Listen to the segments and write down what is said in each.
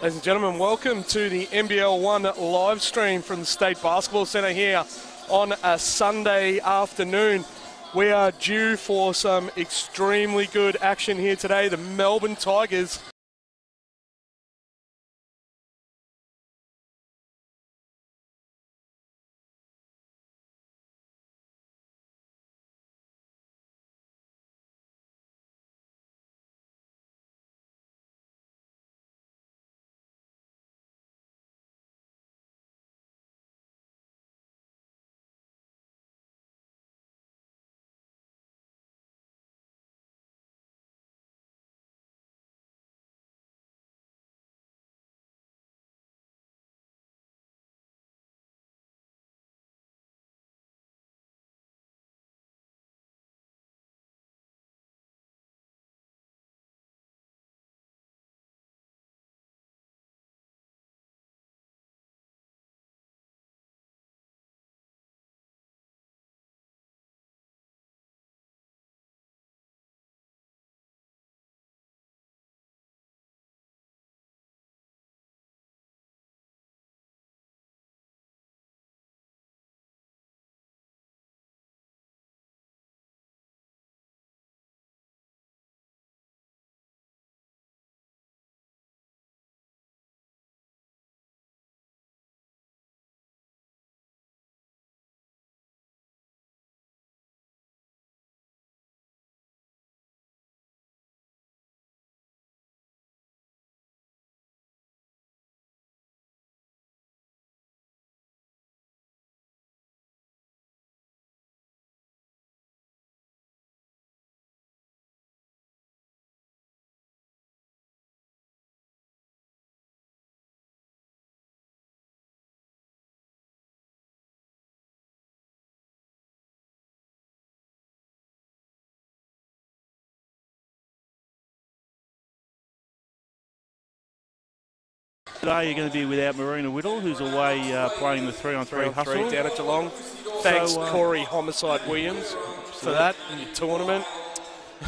Ladies and gentlemen, welcome to the NBL1 live stream from the State Basketball Centre here on a Sunday afternoon. We are due for some extremely good action here today. The Melbourne Tigers Today you're going to be without Marina Whittle, who's away playing the 3-on-3 hustle down at Geelong. Thanks, Corey Homicide Williams, for that in your tournament.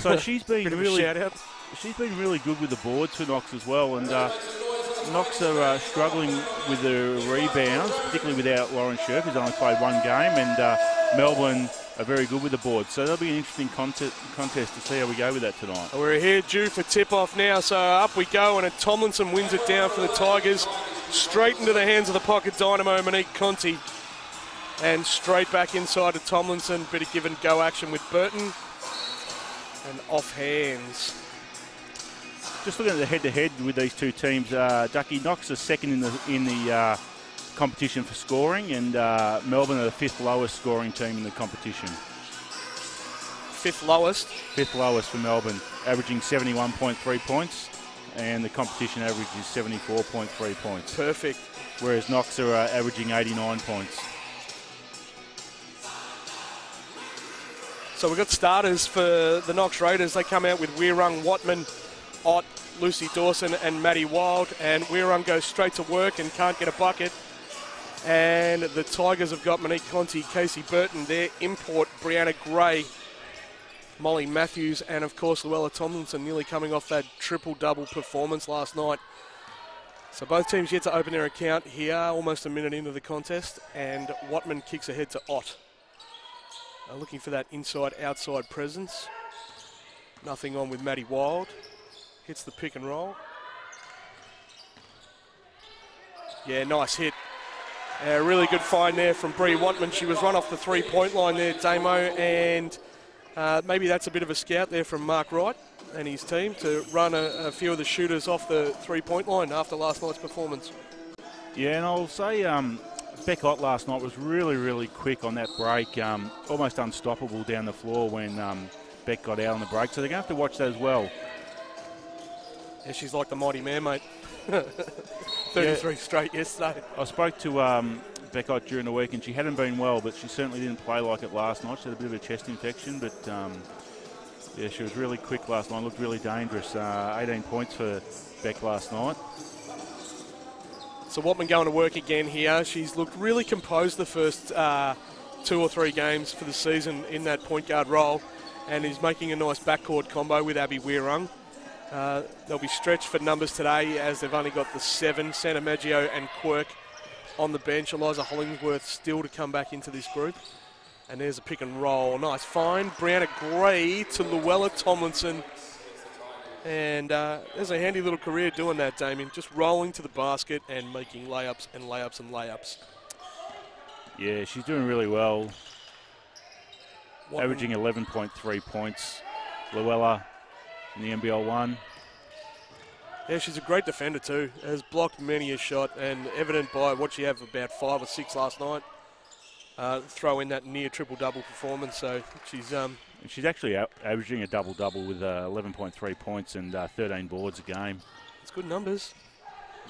So she's been really shout out. She's been really good with the boards for Knox as well, and Knox are struggling with the rebounds, particularly without Lauren Scherf, who's only played one game, and Melbourne are very good with the boards. So that'll be an interesting contest to see how we go with that tonight. We're here due for tip-off now, so up we go, and Tomlinson wins it down for the Tigers. Straight into the hands of the pocket dynamo, Monique Conti. And straight back inside to Tomlinson. Bit of give-and-go action with Burton. And off hands. Just looking at the head-to-head with these two teams, Ducky, Knox is second in the competition for scoring, and Melbourne are the fifth lowest scoring team in the competition. Fifth lowest? Fifth lowest for Melbourne, averaging 71.3 points, and the competition average is 74.3 points. Perfect. Whereas Knox are averaging 89 points. So we've got starters for the Knox Raiders. They come out with Weirung, Watman, Ott, Lucy Dawson and Maddie Wild, and Weirung goes straight to work and can't get a bucket. And the Tigers have got Monique Conti, Casey Burton, their import, Brianna Gray, Molly Matthews, and of course Luella Tomlinson, nearly coming off that triple-double performance last night. So both teams yet to open their account here, almost a minute into the contest, and Watman kicks ahead to Ott. Looking for that inside-outside presence. Nothing on with Maddie Wild. Hits the pick and roll. Yeah, nice hit. Really good find there from Bree Watman. She was run off the three-point line there, Damo, and maybe that's a bit of a scout there from Mark Wright and his team to run a few of the shooters off the three-point line after last night's performance. Yeah, and I'll say Beck Ott last night was really, really quick on that break, almost unstoppable down the floor when Beck got out on the break, so they're going to have to watch that as well. Yeah, she's like the mighty man, mate. 33 straight yesterday. I spoke to Beck Ott during the week, and she hadn't been well, but she certainly didn't play like it last night. She had a bit of a chest infection, but yeah, she was really quick last night, looked really dangerous. 18 points for Beck last night. So Watman going to work again here. She's looked really composed the first 2 or 3 games for the season in that point guard role, and is making a nice backcourt combo with Abby Weirung. They'll be stretched for numbers today as they've only got the 7, Santa Maggio and Quirk on the bench. Eliza Hollingsworth still to come back into this group. And there's a pick and roll. Nice find. Brianna Gray to Luella Tomlinson. And there's a handy little career doing that, Damien. Just rolling to the basket and making layups and layups and layups. Yeah, she's doing really well. What Averaging 11.3 points. Luella in the NBL1. Yeah, she's a great defender too. Has blocked many a shot and evident by what she had about 5 or 6 last night. Throw in that near triple-double performance, so she's actually averaging a double-double with 11.3 points and 13 boards a game. It's good numbers,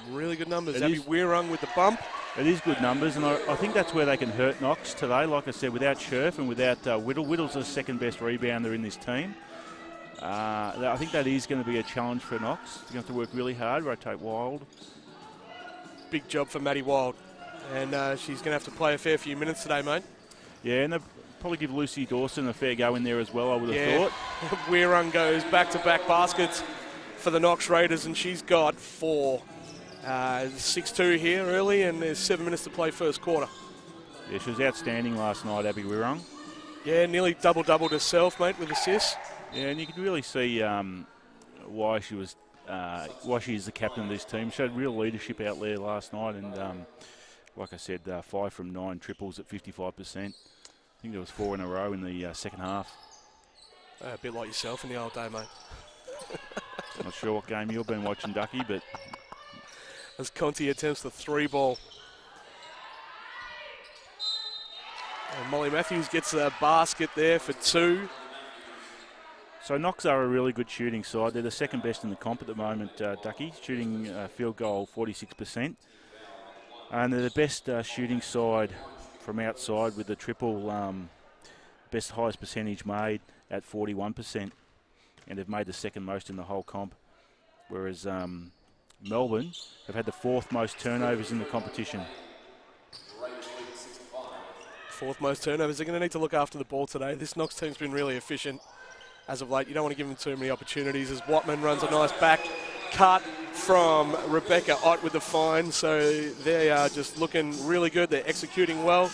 really good numbers. Abby Weirung with the bump. It is good numbers, and I think that's where they can hurt Knox today. Like I said, without Scherf and without Whittle. Whittle's the second-best rebounder in this team. I think that is going to be a challenge for Knox. They're going to have to work really hard, rotate Wild. Big job for Maddie Wild. And she's going to have to play a fair few minutes today, mate. Yeah, and they'll probably give Lucy Dawson a fair go in there as well, I would have thought. Weirung goes back-to-back baskets for the Knox Raiders, and she's got 4. 6-2 here early, and there's 7 minutes to play first quarter. Yeah, she was outstanding last night, Abby Weirung. Yeah, nearly double-doubled herself, mate, with assists. Yeah, and you can really see why she is the captain of this team. She had real leadership out there last night, and like I said, 5 from 9 triples at 55%. I think there was 4 in a row in the second half. A bit like yourself in the old day, mate. Not sure what game you've been watching, Ducky, but... As Conti attempts the 3-ball. And Molly Matthews gets a basket there for 2. So Knox are a really good shooting side. They're the second best in the comp at the moment, Ducky, shooting field goal 46%. And they're the best shooting side from outside with the triple highest percentage made at 41%. And they've made the second most in the whole comp. Whereas Melbourne have had the 4th most turnovers in the competition. 4th most turnovers. They're going to need to look after the ball today. This Knox team's been really efficient as of late. You don't want to give them too many opportunities as Watman runs a nice back cut from Rebecca Ott with the find. So they are just looking really good. They're executing well.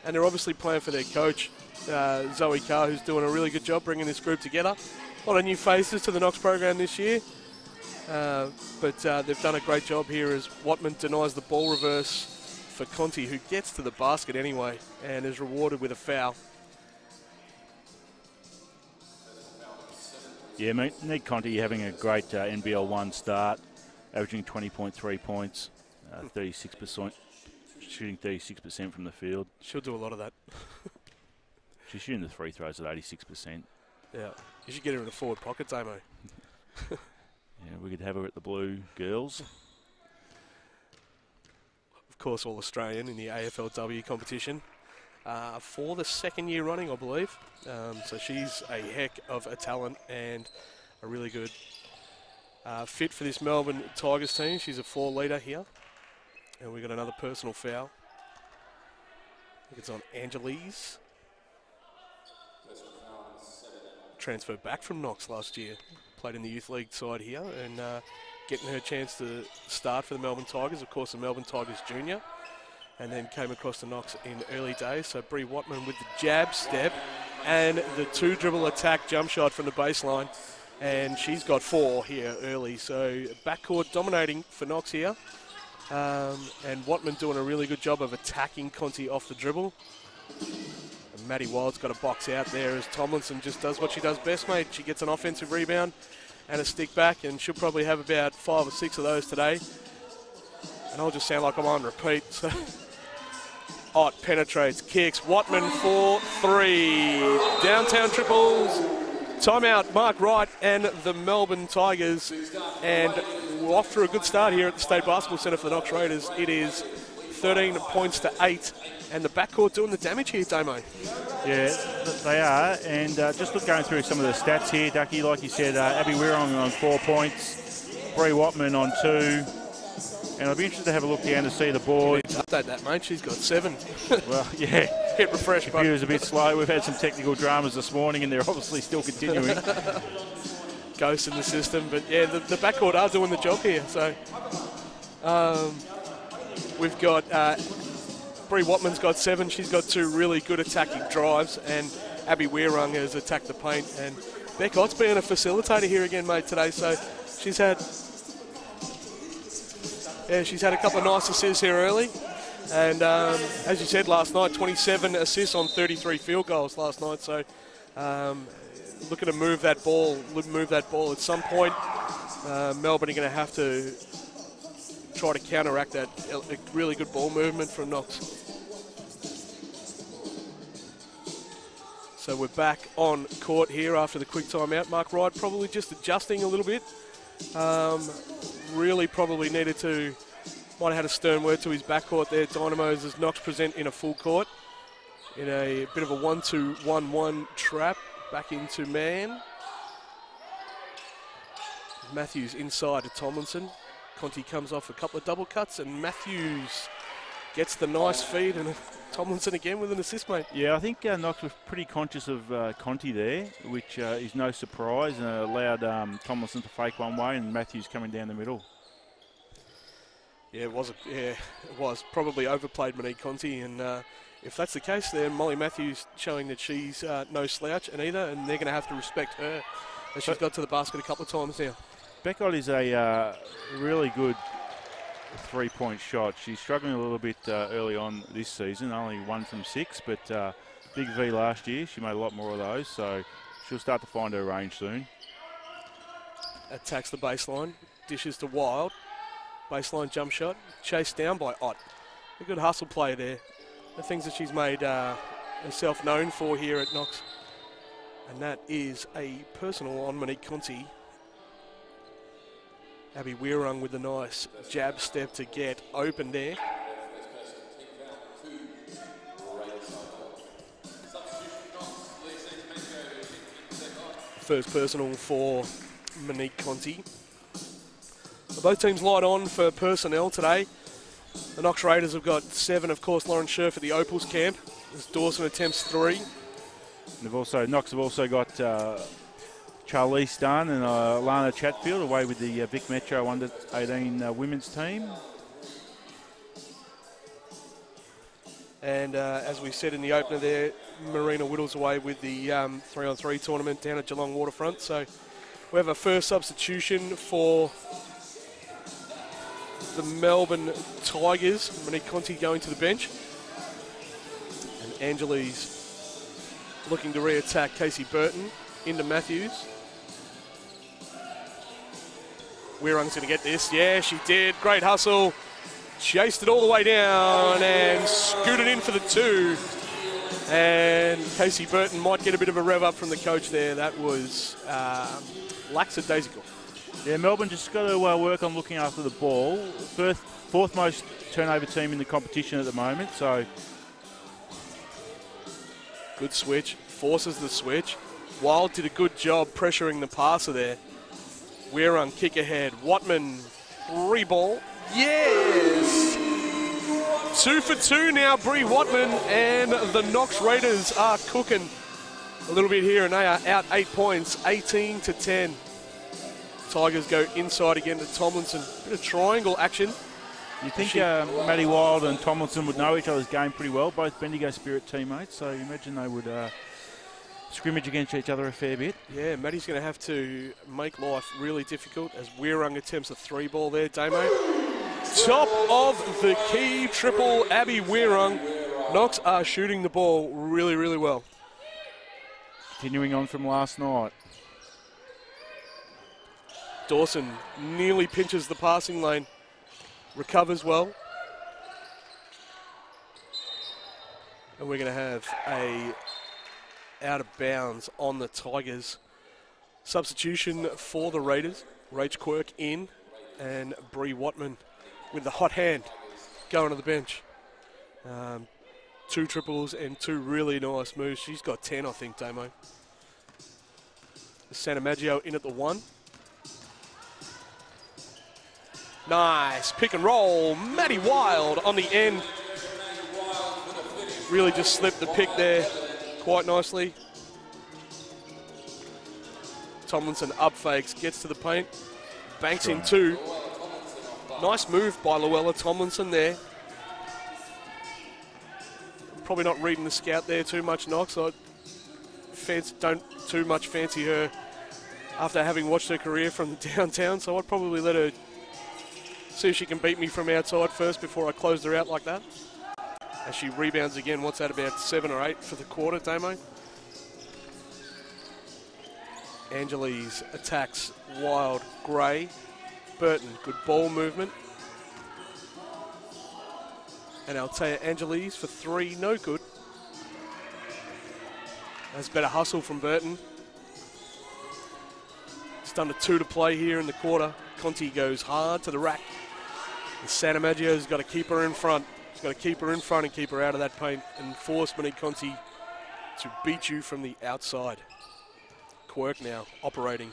And they're obviously playing for their coach, Zoe Carr, who's doing a really good job bringing this group together. A lot of new faces to the Knox program this year. But they've done a great job here as Watman denies the ball reverse for Conti, who gets to the basket anyway and is rewarded with a foul. Yeah, mate, Ned Conti having a great NBL1 start, averaging 20.3 points, 36%, shooting 36% from the field. She'll do a lot of that. She's shooting the free throws at 86%. Yeah, you should get her in the forward pockets, Amo. Yeah, we could have her at the Blue Girls. Of course, all Australian in the AFLW competition for the 2nd year running, I believe. So she's a heck of a talent and a really good fit for this Melbourne Tigers team. She's a floor leader here. And we got another personal foul. I think it's on Angeles. Transferred back from Knox last year. Played in the youth league side here and getting her chance to start for the Melbourne Tigers. Of course, the Melbourne Tigers junior. And then came across to Knox in early days. So Bree Watman with the jab step and the 2-dribble attack jump shot from the baseline. And she's got 4 here early. So backcourt dominating for Knox here. And Watman doing a really good job of attacking Conti off the dribble. And Maddie Wild's got a box out there as Tomlinson just does what she does best, mate. She gets an offensive rebound and a stick back, and she'll probably have about 5 or 6 of those today. And I'll just sound like I'm on repeat. So Ott penetrates, kicks, Watman for 3. Downtown triples. Timeout, Mark Wright and the Melbourne Tigers. And we're off through a good start here at the State Basketball Centre for the Knox Raiders. It is 13 points to 8. And the backcourt doing the damage here, Damo. Yeah, they are. And just going through some of the stats here, Ducky, like you said, Abby Weirung on 4 points, Bree Watman on 2. And I'll be interested to have a look down to see the board. Update that, mate. She's got 7. Well, yeah. Hit refresh, computer's a bit slow. We've had some technical dramas this morning, and they're obviously still continuing. ghost in the system. But yeah, the backcourt are doing the job here. So we've got Bree Watman's got 7. She's got 2 really good attacking drives, and Abby Weirung has attacked the paint. And Beck Ott's been a facilitator here again, mate, today. So she's had a couple of nice assists here early. And as you said last night, 27 assists on 33 field goals last night. So looking to move that ball at some point. Melbourne are going to have to try to counteract that really good ball movement from Knox. So we're back on court here after the quick timeout. Mark Wright probably just adjusting a little bit. Really probably might have had a stern word to his backcourt there. Dynamos as Knox present in a full court in a bit of a 1-2-1-1 trap. Back into man. Matthews inside to Tomlinson. Conti comes off a couple of double cuts, and Matthews gets the nice feed, and Tomlinson again with an assist, mate. Yeah, I think Knox was pretty conscious of Conti there, which is no surprise, and allowed Tomlinson to fake one way, and Matthews coming down the middle. Yeah, it was probably overplayed Monique Conti, and if that's the case, then Molly Matthews showing that she's no slouch, and they're going to have to respect her, as she's got to the basket a couple of times now. Beckott is a really good three-point shot. She's struggling a little bit early on this season, only 1 from 6, but Big V last year, she made a lot more of those, so she'll start to find her range soon. Attacks the baseline, dishes to Wild. Baseline jump shot, chased down by Ott. A good hustle play there. The things that she's made herself known for here at Knox. And that is a personal on Monique Conti. Abby Weirung with the nice jab step to get open there. First personal for Monique Conti. Both teams light on for personnel today. The Knox Raiders have got 7, of course. Lauren Scherf at the Opals camp, as Dawson attempts 3. Knox have also got Charlize Dunn and Lana Chatfield away with the Vic Metro under-18 women's team. And as we said in the opener there, Marina Whittle's away with the 3-on-3 tournament down at Geelong Waterfront. So we have a first substitution for the Melbourne Tigers. Monique Conti going to the bench. And Angeli's looking to re-attack Casey Burton into Matthews. Weirung's going to get this. Yeah, she did. Great hustle. Chased it all the way down and scooted in for the 2. And Casey Burton might get a bit of a rev up from the coach there. That was lackadaisical. Yeah, Melbourne just got to work on looking after the ball. Fourth most turnover team in the competition at the moment, so. Good switch, forces the switch. Wild did a good job pressuring the passer there. Weirung kick ahead. Watman, 3 ball. Yes! 2 for 2 now, Bree Watman, and the Knox Raiders are cooking a little bit here, and they are out 8 points, 18-10. Tigers go inside again to Tomlinson. Bit of triangle action. You think Maddie Wild and Tomlinson would know each other's game pretty well, both Bendigo Spirit teammates, so you imagine they would scrimmage against each other a fair bit. Yeah, Maddie's going to have to make life really difficult as Weirung attempts a 3 ball there, Damo. Top of the key triple, Abby Weirung. Knox are shooting the ball really, really well. Continuing on from last night. Dawson nearly pinches the passing lane. Recovers well. And we're going to have a out of bounds on the Tigers. Substitution for the Raiders. Rach Quirk in, and Bree Watman with the hot hand going to the bench. 2 triples and 2 really nice moves. She's got 10, I think, Damo. Santa Maggio in at the 1. Nice pick and roll. Maddie Wild on the end. Really just slipped the pick there quite nicely. Tomlinson up fakes, gets to the paint, banks in two. Nice move by Luella Tomlinson there. Probably not reading the scout there too much, Knox. I don't too much fancy her after having watched her career from downtown, so I'd probably let her see if she can beat me from outside first before I closed her out like that. As she rebounds again, what's that, about 7 or 8 for the quarter, Damo? Angeles attacks Wild, Gray, Burton, good ball movement. And Altea Angeles for 3, no good. That's better hustle from Burton. It's under 2 to play here in the quarter. Conti goes hard to the rack. And Santa Maggio's got to keep her in front. He's got to keep her in front and keep her out of that paint and force Monique Conti to beat you from the outside. Quirk now operating.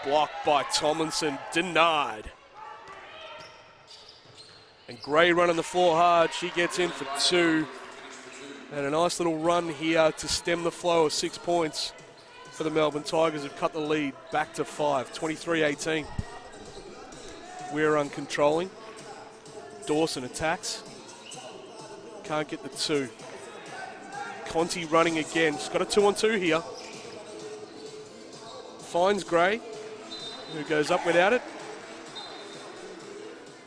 Blocked by Tomlinson, denied. And Gray running the floor hard. She gets in for 2. And a nice little run here to stem the flow of 6 points for the Melbourne Tigers, who've cut the lead back to 5, 23-18. We're uncontrolling. Dawson attacks. Can't get the 2. Conti running again. She's got a 2-on-2 here. Finds Gray, who goes up without it.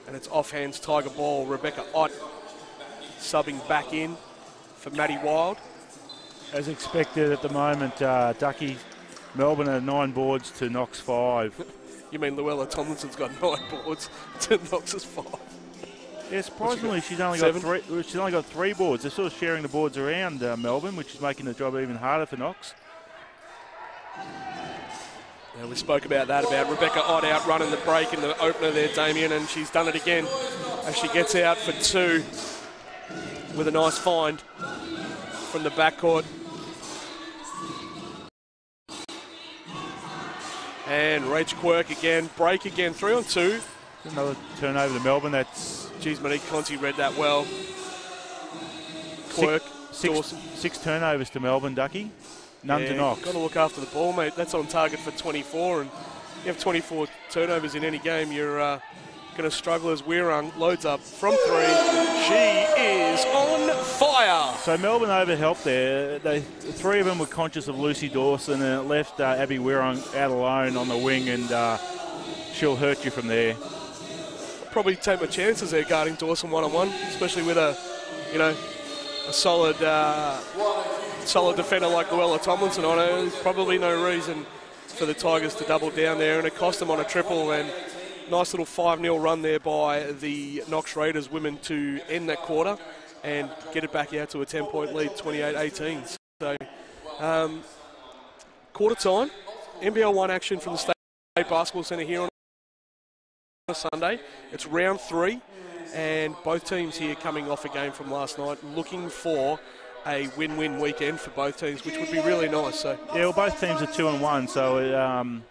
And it's offhands Tiger ball. Rebecca Ott subbing back in for Maddie Wild. As expected at the moment, Ducky, Melbourne are 9 boards to Knox 5. You mean Luella Tomlinson's got 9 boards to Knox's 5? Yeah, surprisingly, she's only got 3. She's only got 3 boards. They're sort of sharing the boards around Melbourne, which is making the job even harder for Knox. Yeah, we spoke about that, about Rebecca Ott out running the break in the opener there, Damien, and she's done it again as she gets out for 2 with a nice find from the backcourt. And Rach Quirk again, break again, 3-on-2. Another turnover to Melbourne. That's... Geez, Monique Conti read that well. Quirk, Dawson. 6 turnovers to Melbourne, Ducky. None to Knox. Got to look after the ball, mate. That's on target for 24, and you have 24 turnovers in any game, you're going to struggle as Weirung loads up from 3. She is on fire. So Melbourne overhelped there. The 3 of them were conscious of Lucy Dawson, and it left Abby Weirung out alone on the wing, and she'll hurt you from there. Probably take my chances there guarding Dawson one-on-one, especially with a solid defender like Luella Tomlinson on her. There's probably no reason for the Tigers to double down there, and it cost them on a triple. And nice little 5-0 run there by the Knox Raiders women to end that quarter and get it back out to a 10-point lead, 28-18. So quarter time, NBL1 action from the State Basketball Centre here on a Sunday. It's round 3, and both teams here coming off a game from last night, looking for a win-win weekend for both teams, which would be really nice. So yeah, well, both teams are 2-1, so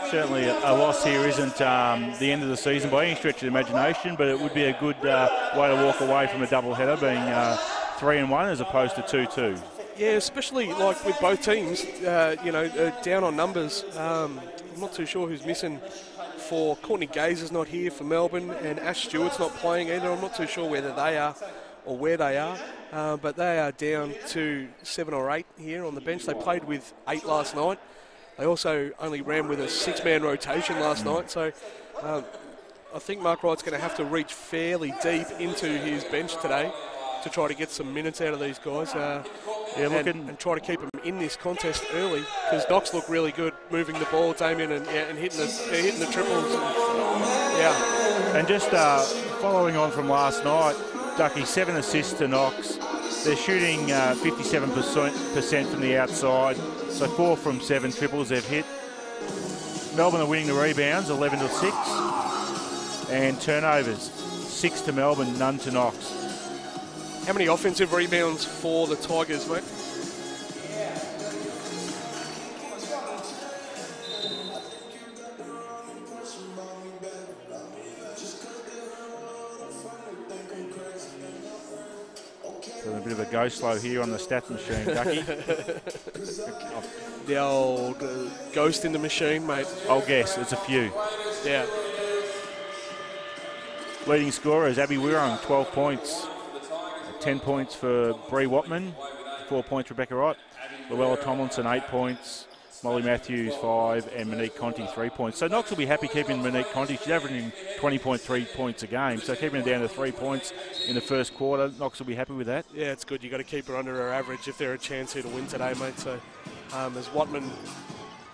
certainly a loss here isn't the end of the season by any stretch of the imagination, but it would be a good way to walk away from a double-header, being 3-1 as opposed to 2-2. Yeah, especially like with both teams, down on numbers. I'm not too sure who's missing. For Courtney Gaze is not here for Melbourne, and Ash Stewart's not playing either. I'm not too sure whether they are or where they are, but they are down to 7 or 8 here on the bench. They played with 8 last night. They also only ran with a 6-man rotation last night, so I think Mark Wright's going to have to reach fairly deep into his bench today to try to get some minutes out of these guys and try to keep them in this contest early, because Knox look really good moving the ball, Damien, and hitting the triples. And just following on from last night, Ducky, 7 assists to Knox. They're shooting 57% from the outside, so 4 from 7 triples they've hit. Melbourne are winning the rebounds, 11-6, and turnovers, 6 to Melbourne, none to Knox. How many offensive rebounds for the Tigers, mate? So a bit of a go slow here on the stat machine, Ducky. The old ghost in the machine, mate. I'll guess, it's a few. Yeah. Leading scorer is Abby Wirrung, 12 points. 10 points for Bree Watman, 4 points Rebecca Wright. Luella Tomlinson, 8 points. Molly Matthews, 5, and Monique Conti, 3 points. So Knox will be happy keeping Monique Conti. She's averaging 20.3 points a game, so keeping her down to 3 points in the first quarter, Knox will be happy with that. Yeah, it's good. You've got to keep her under her average if they're a chance here to win today, mate. So as Watman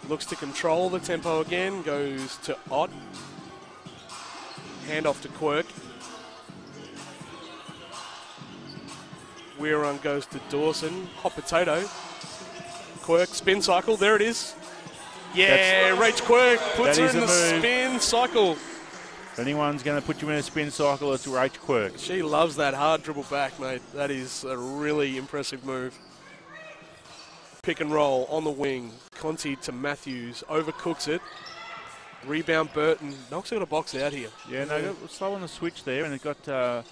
looks to control the tempo again, goes to Ott. Hand off to Quirk. Wirrung goes to Dawson. Hot potato. Quirk, spin cycle, there it is. Yeah, Rach Quirk puts her in the spin cycle. If anyone's going to put you in a spin cycle, it's Rach Quirk. She loves that hard dribble back, mate. That is a really impressive move. Pick and roll on the wing. Conti to Matthews, overcooks it. Rebound Burton. Knox got a box out here. Yeah, no, slow on the switch there, and it got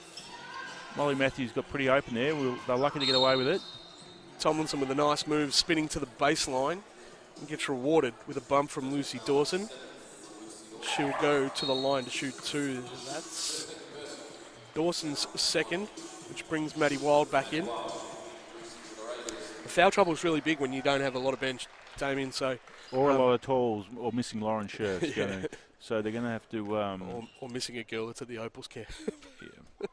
Molly Matthews got pretty open there. They're lucky to get away with it. Tomlinson with a nice move, spinning to the baseline, and gets rewarded with a bump from Lucy Dawson. She'll go to the line to shoot 2. That's Dawson's second, which brings Maddie Wild back in. The foul trouble is really big when you don't have a lot of bench, Damien. So or a lot of talls, or missing Lauren shirts. Yeah. So they're going to have to... or missing a girl that's at the Opals camp. Yeah.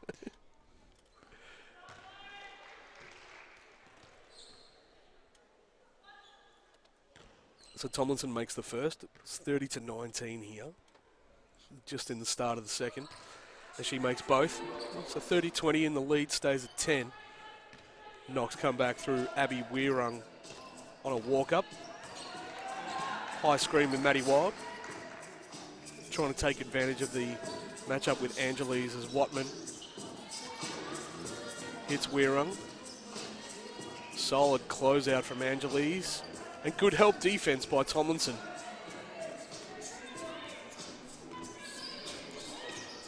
So Tomlinson makes the first. It's 30-19 here, just in the start of the second. And she makes both. So 30-20 and the lead stays at 10. Knox come back through Abby Wirrung on a walk-up. High screen with Maddie Wild. Trying to take advantage of the matchup with Angeles as Watman hits Wirrung. Solid closeout from Angeles. And good help defense by Tomlinson.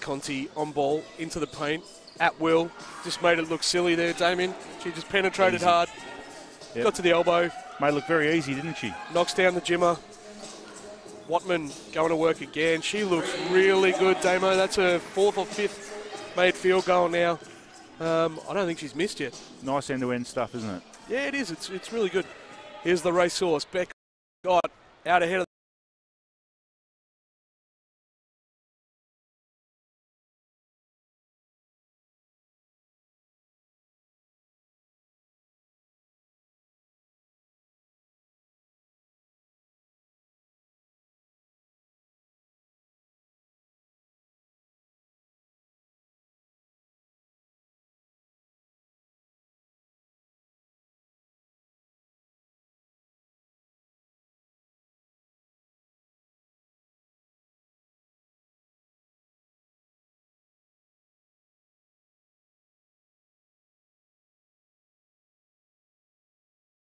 Conti on ball, into the paint, at will. Just made it look silly there, Damien. She just penetrated hard. Yep. Got to the elbow. Made it look very easy, didn't she? Knocks down the Jimmer. Watman going to work again. She looks really good, Damo. That's her 4th or 5th made field goal now. I don't think she's missed yet. Nice end-to-end stuff, isn't it? Yeah, it is. It's really good. Here's the racehorse. Beck got out ahead of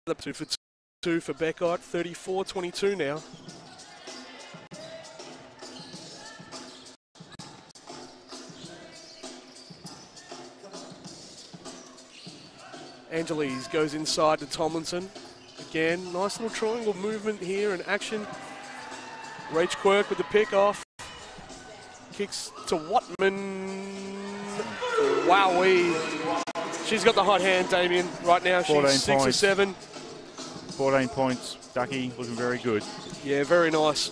the 2 for 2 for Beckott. 34-22 now. Angeles goes inside to Tomlinson. Again, nice little triangle movement here in action. Rach Quirk with the pick off. Kicks to Watman. Wowee. She's got the hot hand, Damien, right now. She's 6 or 7. 14 points. Ducky looking very good. Yeah, very nice.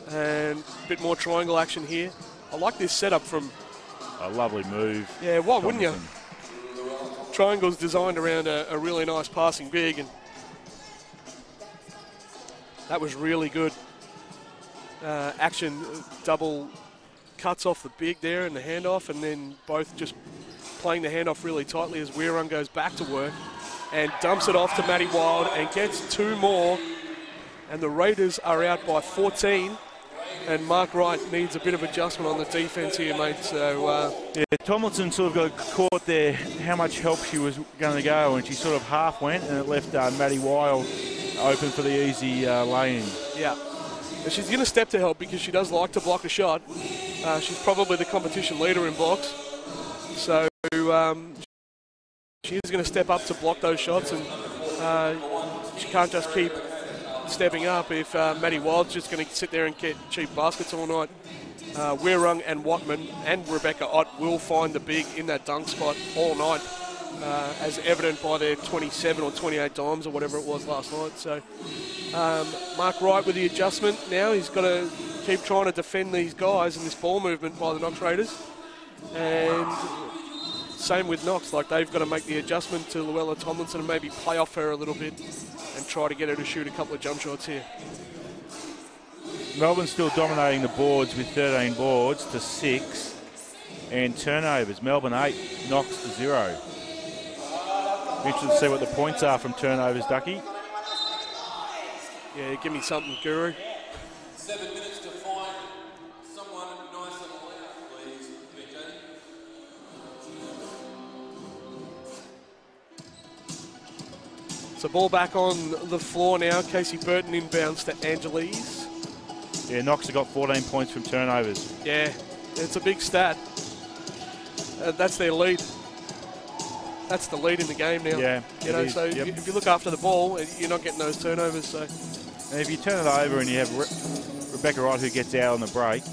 And a bit more triangle action here. I like this setup from... A lovely move. Yeah, why wouldn't you? Triangle's designed around a really nice passing big, and that was really good. Action, double cuts off the big there and the handoff, and then both just playing the handoff really tightly as Wirrung goes back to work and dumps it off to Maddie Wild and gets 2 more. And the Raiders are out by 14. And Mark Wright needs a bit of adjustment on the defense here, mate. So yeah, Tomlinson sort of got caught there how much help she was going to go, and she sort of half went, and it left Maddie Wild open for the easy lay-in. Yeah. And she's going to step to help because she does like to block a shot. She's probably the competition leader in blocks. So she is going to step up to block those shots, and she can't just keep stepping up if Maddie Wild's just going to sit there and get cheap baskets all night. Weirung and Watman and Rebecca Ott will find the big in that dunk spot all night, as evident by their 27 or 28 dimes or whatever it was last night. So Mark Wright with the adjustment now. He's got to keep trying to defend these guys and this ball movement by the Knox Raiders. And same with Knox, like they've got to make the adjustment to Luella Tomlinson and maybe play off her a little bit and try to get her to shoot a couple of jump shots here. Melbourne still dominating the boards with 13 boards to 6 and turnovers. Melbourne 8, Knox 0. Interested to see what the points are from turnovers, Ducky. Yeah, give me something, Guru. 7 minutes to find someone nice and loud, please, BJ. So ball back on the floor now. Casey Burton inbounds to Angeles. Yeah, Knox have got 14 points from turnovers. Yeah, it's a big stat. That's their lead. That's the lead in the game now. Yeah, you know. So yep. if you look after the ball, you're not getting those turnovers. So, and if you turn it over and you have Rebecca Wright who gets out on the break,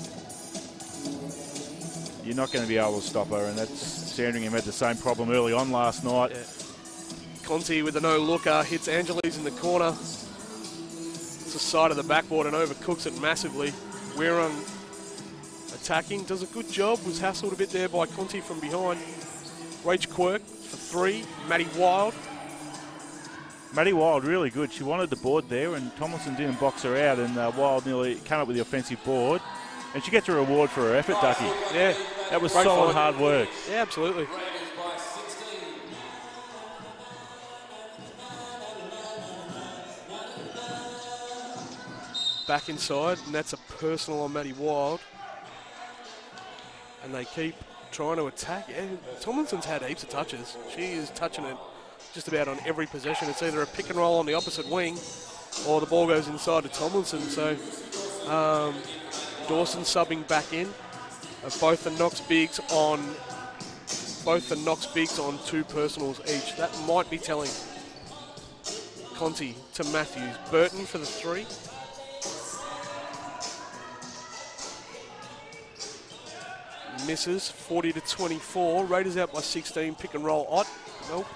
you're not going to be able to stop her. And that's Sandringham had the same problem early on last night. Yeah. Conti with a no-looker hits Angeles in the corner. It's the side of the backboard and overcooks it massively. Weirung attacking, does a good job, was hassled a bit there by Conti from behind. Rach Quirk for 3, Maddie Wild. Maddie Wild really good. She wanted the board there and Tomlinson didn't box her out, and Wild nearly came up with the offensive board. And she gets a reward for her effort, Ducky. Yeah. That was Great solid, fight. hard work. Yeah, absolutely. Back inside, and that's a personal on Maddie Wild. And they keep trying to attack. And Tomlinson's had heaps of touches. She is touching it just about on every possession. It's either a pick and roll on the opposite wing or the ball goes inside to Tomlinson. So Dawson subbing back in. Both the Knox bigs on 2 personals each. That might be telling. Conti to Matthews. Burton for the 3. Misses, 40 to 24. Raiders out by 16. Pick and roll. Ott. Nope.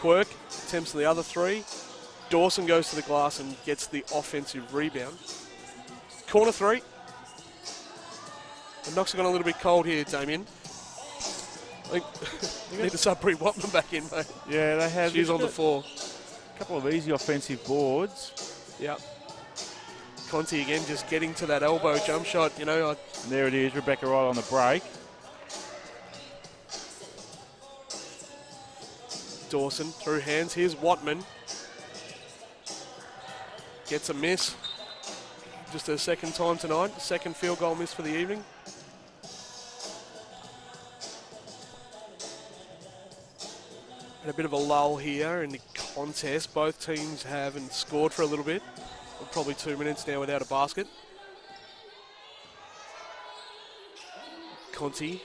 Quirk attempts the other 3. Dawson goes to the glass and gets the offensive rebound. Corner 3. The Knox have gone a little bit cold here, Damien. I think you need to sub Brie Watman back in, mate. Yeah, they have. She's on the floor. A couple of easy offensive boards. Yep. Conti again just getting to that elbow jump shot, you know. And there it is, Rebecca Wright on the break. Dawson through hands. Here's Watman. Gets a miss. Just her second time tonight. Second field goal miss for the evening. And a bit of a lull here in the contest. Both teams haven't scored for a little bit. We're probably 2 minutes now without a basket. Conti,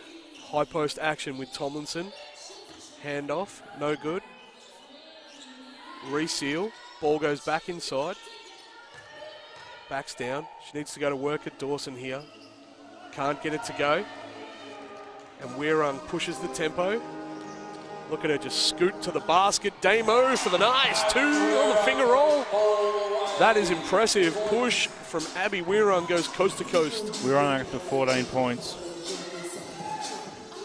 high post action with Tomlinson. Handoff, no good. Reseal, ball goes back inside. Backs down. She needs to go to work at Dawson here. Can't get it to go. And Weirung pushes the tempo. Look at her just scoot to the basket. Damo for the nice 2 on the finger roll. That is impressive. Push from Abby Weirung goes coast to coast. Weirung up to 14 points.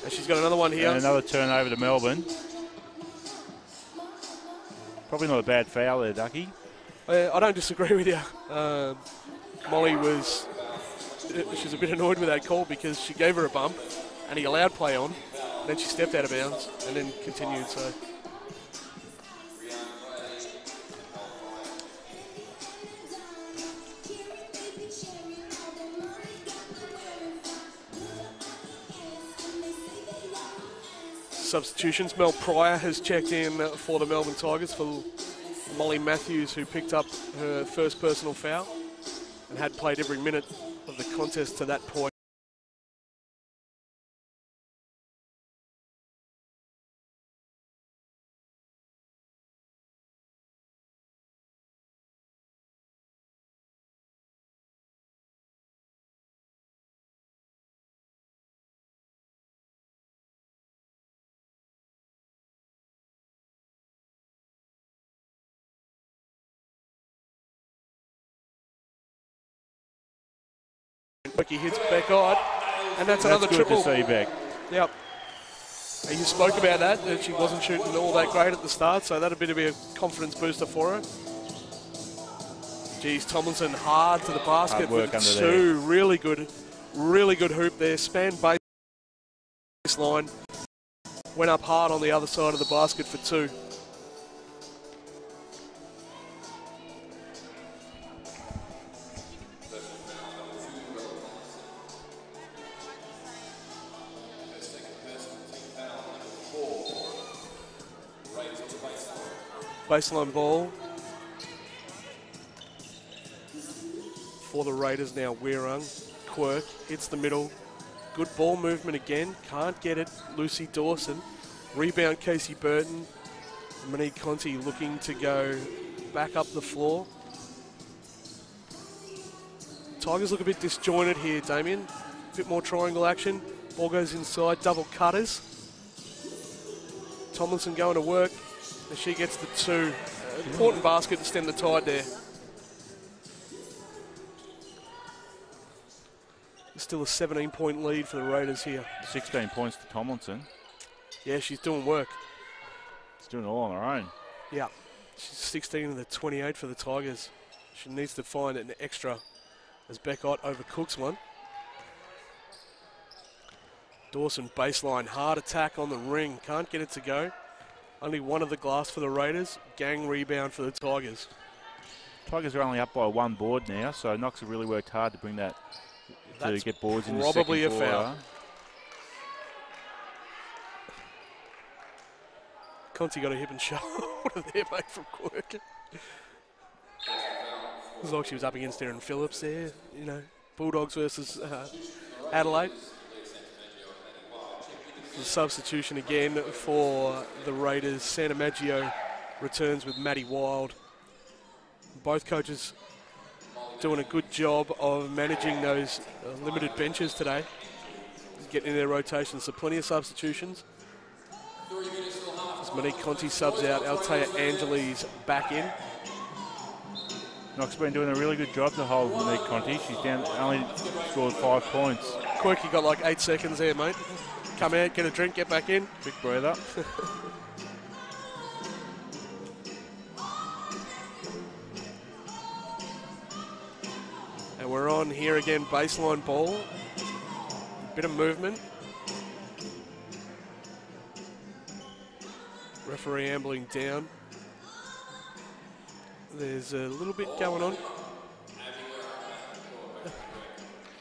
And she's got another one here. And another turnover to Melbourne. Probably not a bad foul there, Ducky. I don't disagree with you. Molly she's a bit annoyed with that call because she gave her a bump and he allowed play on. Then she stepped out of bounds and then continued. So substitutions. Mel Pryor has checked in for the Melbourne Tigers for Molly Matthews, who picked up her first personal foul and had played every minute of the contest to that point. He hits Beckott, and that's another good triple. to see, Beck. Yep. You spoke about that she wasn't shooting all that great at the start, so that'd be a confidence booster for her. Geez, Tomlinson hard to the basket. Hard work with under two. Really good hoop there. Span baseline. Went up hard on the other side of the basket for two. Baseline ball for the Raiders now. Weirung, Quirk hits the middle. Good ball movement again. Can't get it. Lucy Dawson. Rebound Casey Burton. Monique Conti looking to go back up the floor. Tigers look a bit disjointed here, Damien. A bit more triangle action. Ball goes inside. Double cutters. Tomlinson going to work. And she gets the two. Important basket to stem the tide there. Still a 17-point lead for the Raiders here. 16 points to Tomlinson. Yeah, she's doing work. She's doing it all on her own. Yeah. She's 16 of the 28 for the Tigers. She needs to find an extra as Beckott overcooks one. Dawson baseline. Hard attack on the ring. Can't get it to go. Only one of the glass for the Raiders. Gang rebound for the Tigers. Tigers are only up by one board now, so Knox have really worked hard to bring that to get boards in the second quarter. Probably a foul. Conti got a hip and shoulder there, mate, from Quirk. It was like she was up against Erin Phillips there, you know. Bulldogs versus Adelaide. The substitution again for the Raiders. Santa Maggio returns with Maddie Wild. Both coaches doing a good job of managing those limited benches today. Getting in their rotations, so plenty of substitutions. As Monique Conti subs out, Altea Angeles back in. Knox been doing a really good job to hold Monique Conti. She's down, only scored 5 points. Quirky got like 8 seconds there, mate. Come out, get a drink, get back in. Quick breather. And we're on here again, baseline ball. Bit of movement. Referee ambling down. There's a little bit going on.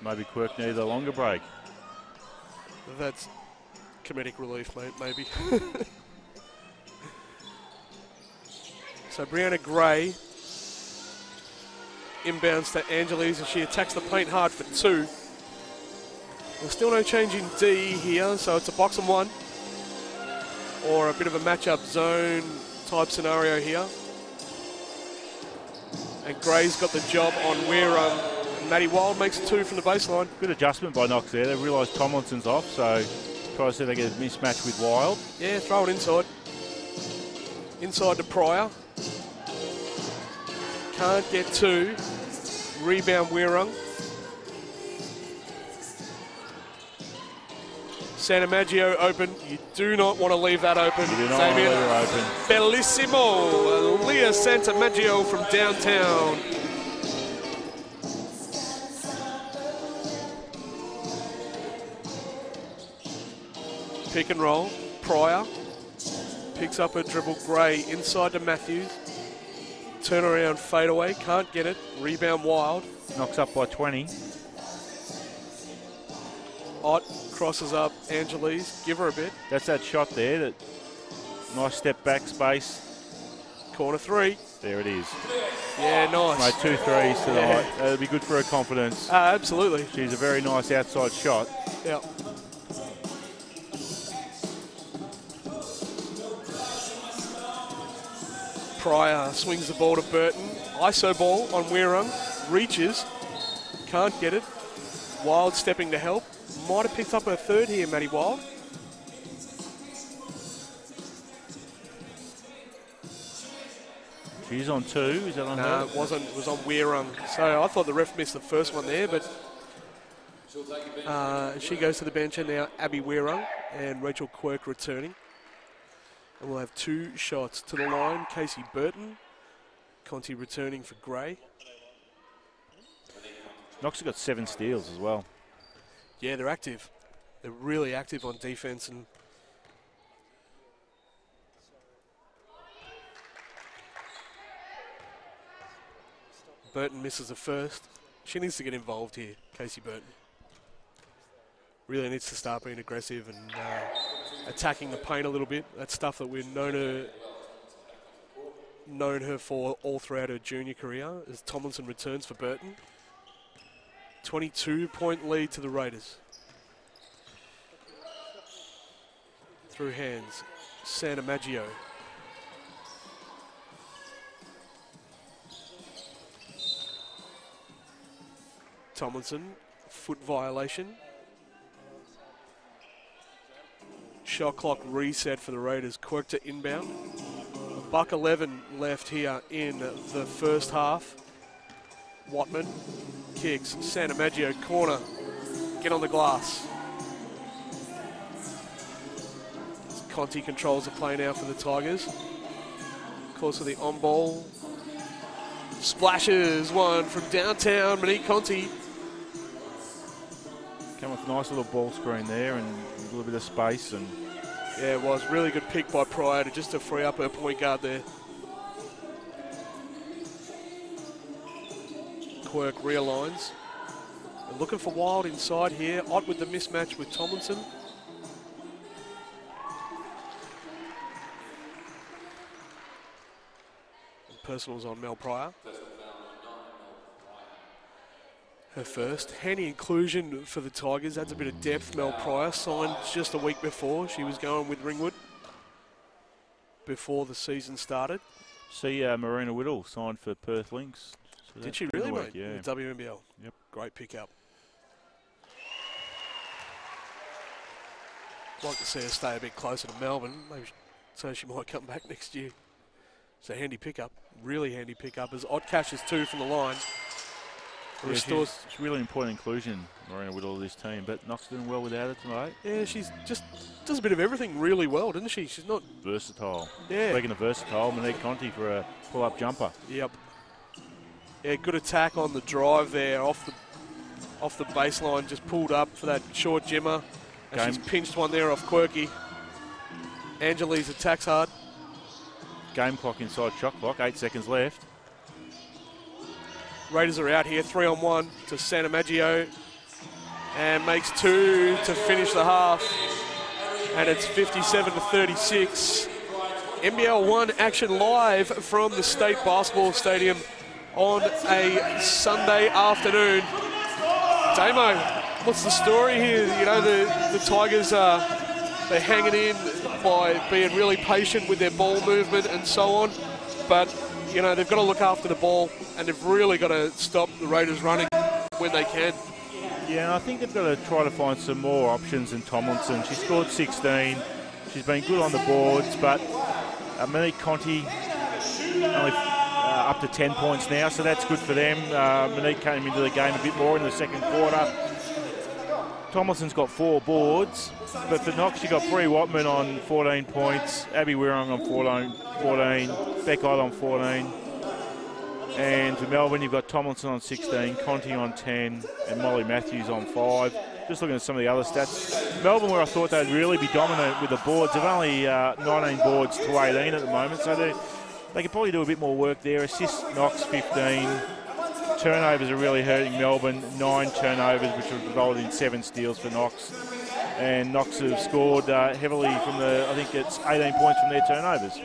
Maybe Quirk needed a longer break. That's comedic relief, mate, maybe. So Brianna Gray inbounds to Angeles as she attacks the paint hard for two. There's still no change in D here, so it's a box and one. Or a bit of a matchup zone type scenario here. And Gray's got the job on where Maddie Wild makes two from the baseline. Good adjustment by Knox there. They realised Tomlinson's off, so try to see if they get a mismatch with Wild. Yeah, throw it inside. Inside to Pryor. Can't get two. Rebound Weirung. Santa Maggio open. You do not want to leave that open. You do not want to leave it open. Bellissimo. Leah Santa Maggio from downtown. Pick and roll. Pryor picks up a dribble. Gray inside to Matthews. Turn around, fade away. Can't get it. Rebound Wild. Knocks up by 20. Ott crosses up Angeles. Give her a bit. That's that shot there. That nice step back space. Corner three. There it is. Yeah, nice. Made 2 threes tonight. That'll be good for her confidence. Absolutely. She's a very nice outside shot. Yeah. Pryor swings the ball to Burton. ISO ball on Weirung. Reaches. Can't get it. Wild stepping to help. Might have picked up her third here, Maddie Wild. She's on 2. Is that on her? No, it wasn't. It was on Weirung. So I thought the ref missed the first one there, but She goes to the bench, and now Abby Weirung and Rachel Quirk returning. And we'll have 2 shots to the line. Casey Burton, Conti returning for Gray. Knox has got 7 steals as well. Yeah, they're active. They're really active on defense. And Burton misses the first. She needs to get involved here, Casey Burton. Really needs to start being aggressive and attacking the paint a little bit. That's stuff that we've known her for all throughout her junior career, as Tomlinson returns for Burton. 22-point lead to the Raiders. Through hands, Santa Maggio. Tomlinson, foot violation. Shot clock reset for the Raiders. Quirk to inbound. $1:11 left here in the first half. Watman kicks. Santa Maggio corner. Get on the glass. Conti controls the play now for the Tigers. Of course, with the on ball. Splashes one from downtown. Monique Conti. Come with a nice little ball screen there and a little bit of space. And yeah, it was really good pick by Pryor just to free up her point guard there. Quirk realigns. They're looking for Wild inside here. Ott with the mismatch with Tomlinson. And personals on Mel Pryor. Her first. Handy inclusion for the Tigers. Adds a bit of depth. Mel Pryor signed just a week before. She was going with Ringwood before the season started. See Marina Whittle signed for Perth Lynx. So did she really, mate? Yeah. The WNBL. Yep. Great pickup. Like to see her stay a bit closer to Melbourne, maybe so she might come back next year. It's a handy pickup, really handy pickup, as Ott cashes 2 from the line. Yeah, Restores. It's really important inclusion, Marina Whittle, of this team, but Knox doing well without it tonight. Yeah, she's just does a bit of everything really well, doesn't she? She's not versatile. Yeah. Speaking of versatile, Monique Conti for a pull-up jumper. Yep. Yeah, good attack on the drive there, off the baseline, just pulled up for that short jimmer. And she's pinched one there off Quirky. Angeles attacks hard. Game clock inside shot clock, 8 seconds left. Raiders are out here, 3-on-1 to Santa Maggio. And makes 2 to finish the half. And it's 57-36. NBL1 action live from the State Basketball Stadium on a Sunday afternoon. Damo, what's the story here? You know, the Tigers are they're hanging in by being really patient with their ball movement and so on. But, you know, they've got to look after the ball and they've really got to stop the Raiders running when they can. Yeah, and I think they've got to try to find some more options in Tomlinson. She scored 16. She's been good on the boards, but Monique Conti only up to 10 points now, so that's good for them. Monique came into the game a bit more in the second quarter. Tomlinson's got 4 boards, but for Knox, you got Bree Watman on 14 points, Abby Weirung on 14, Beck Ott on 14. And for Melbourne, you've got Tomlinson on 16, Conti on 10, and Molly Matthews on 5. Just looking at some of the other stats. Melbourne, where I thought they'd really be dominant with the boards, they've only 19 boards to 18 at the moment, so they could probably do a bit more work there. Assist Knox 15. Turnovers are really hurting Melbourne. 9 turnovers, which have resulted in 7 steals for Knox. And Knox have scored heavily from I think it's 18 points from their turnovers.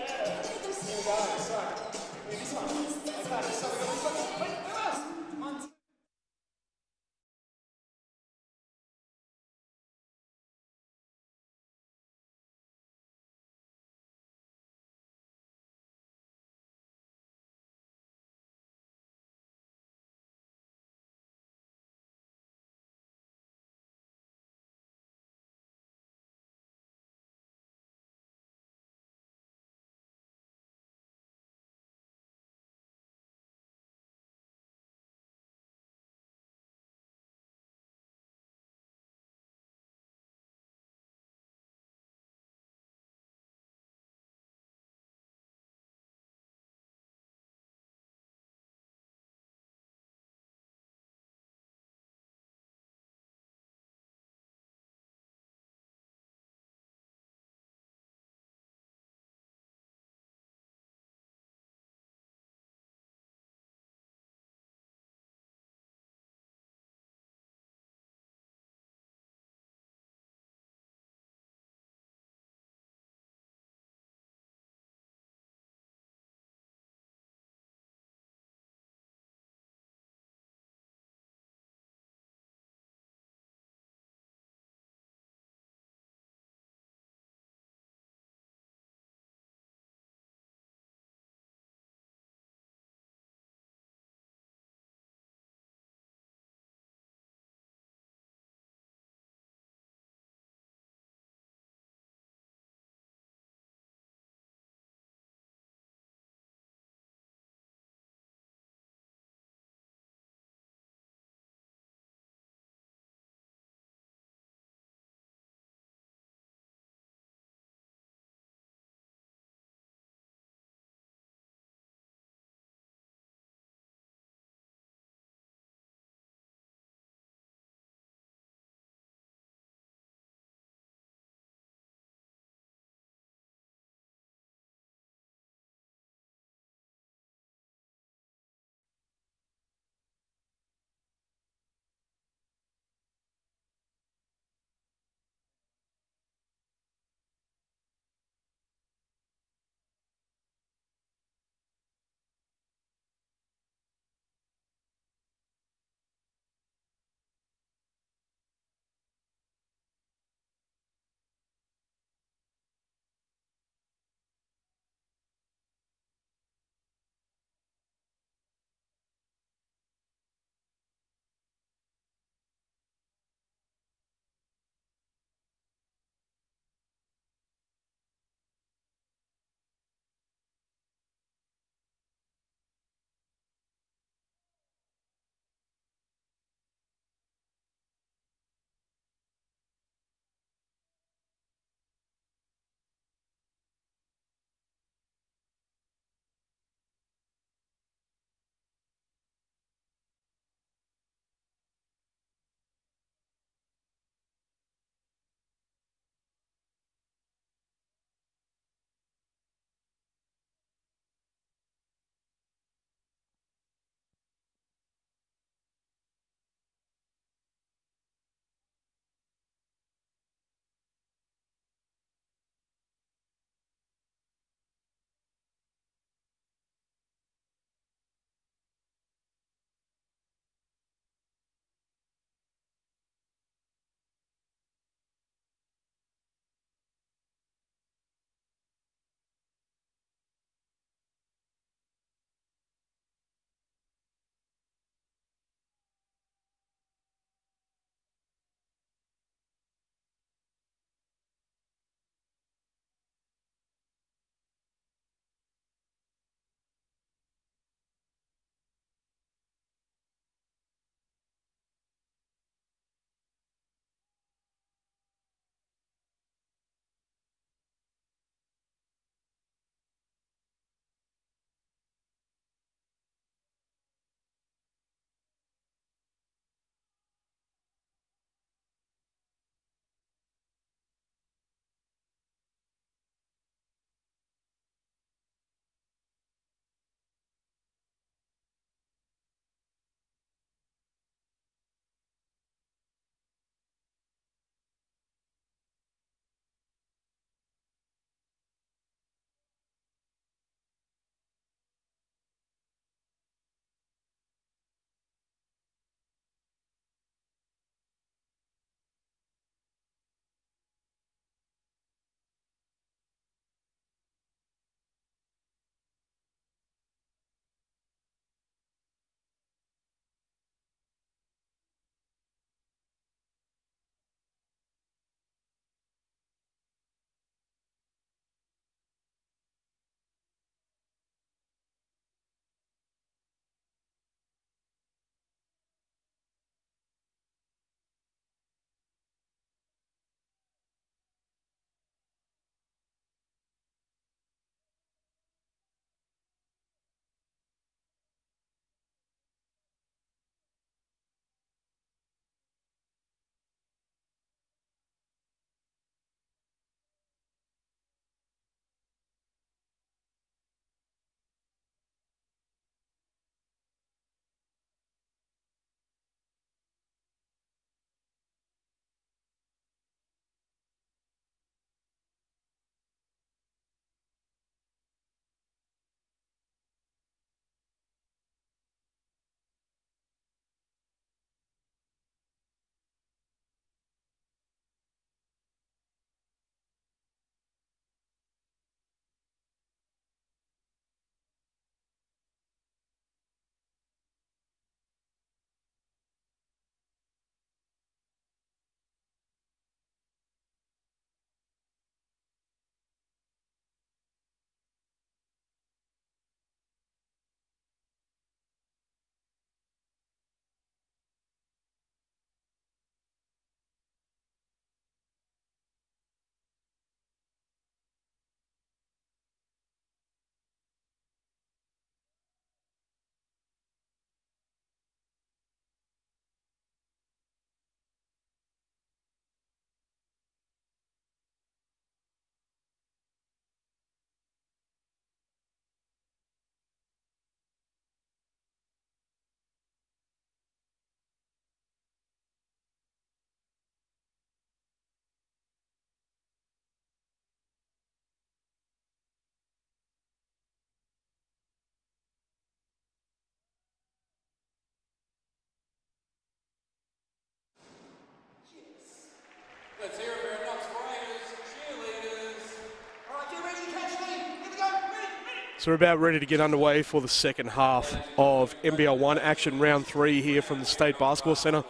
So we're about ready to get underway for the second half of NBL1 action, round 3 here from the State Basketball Centre,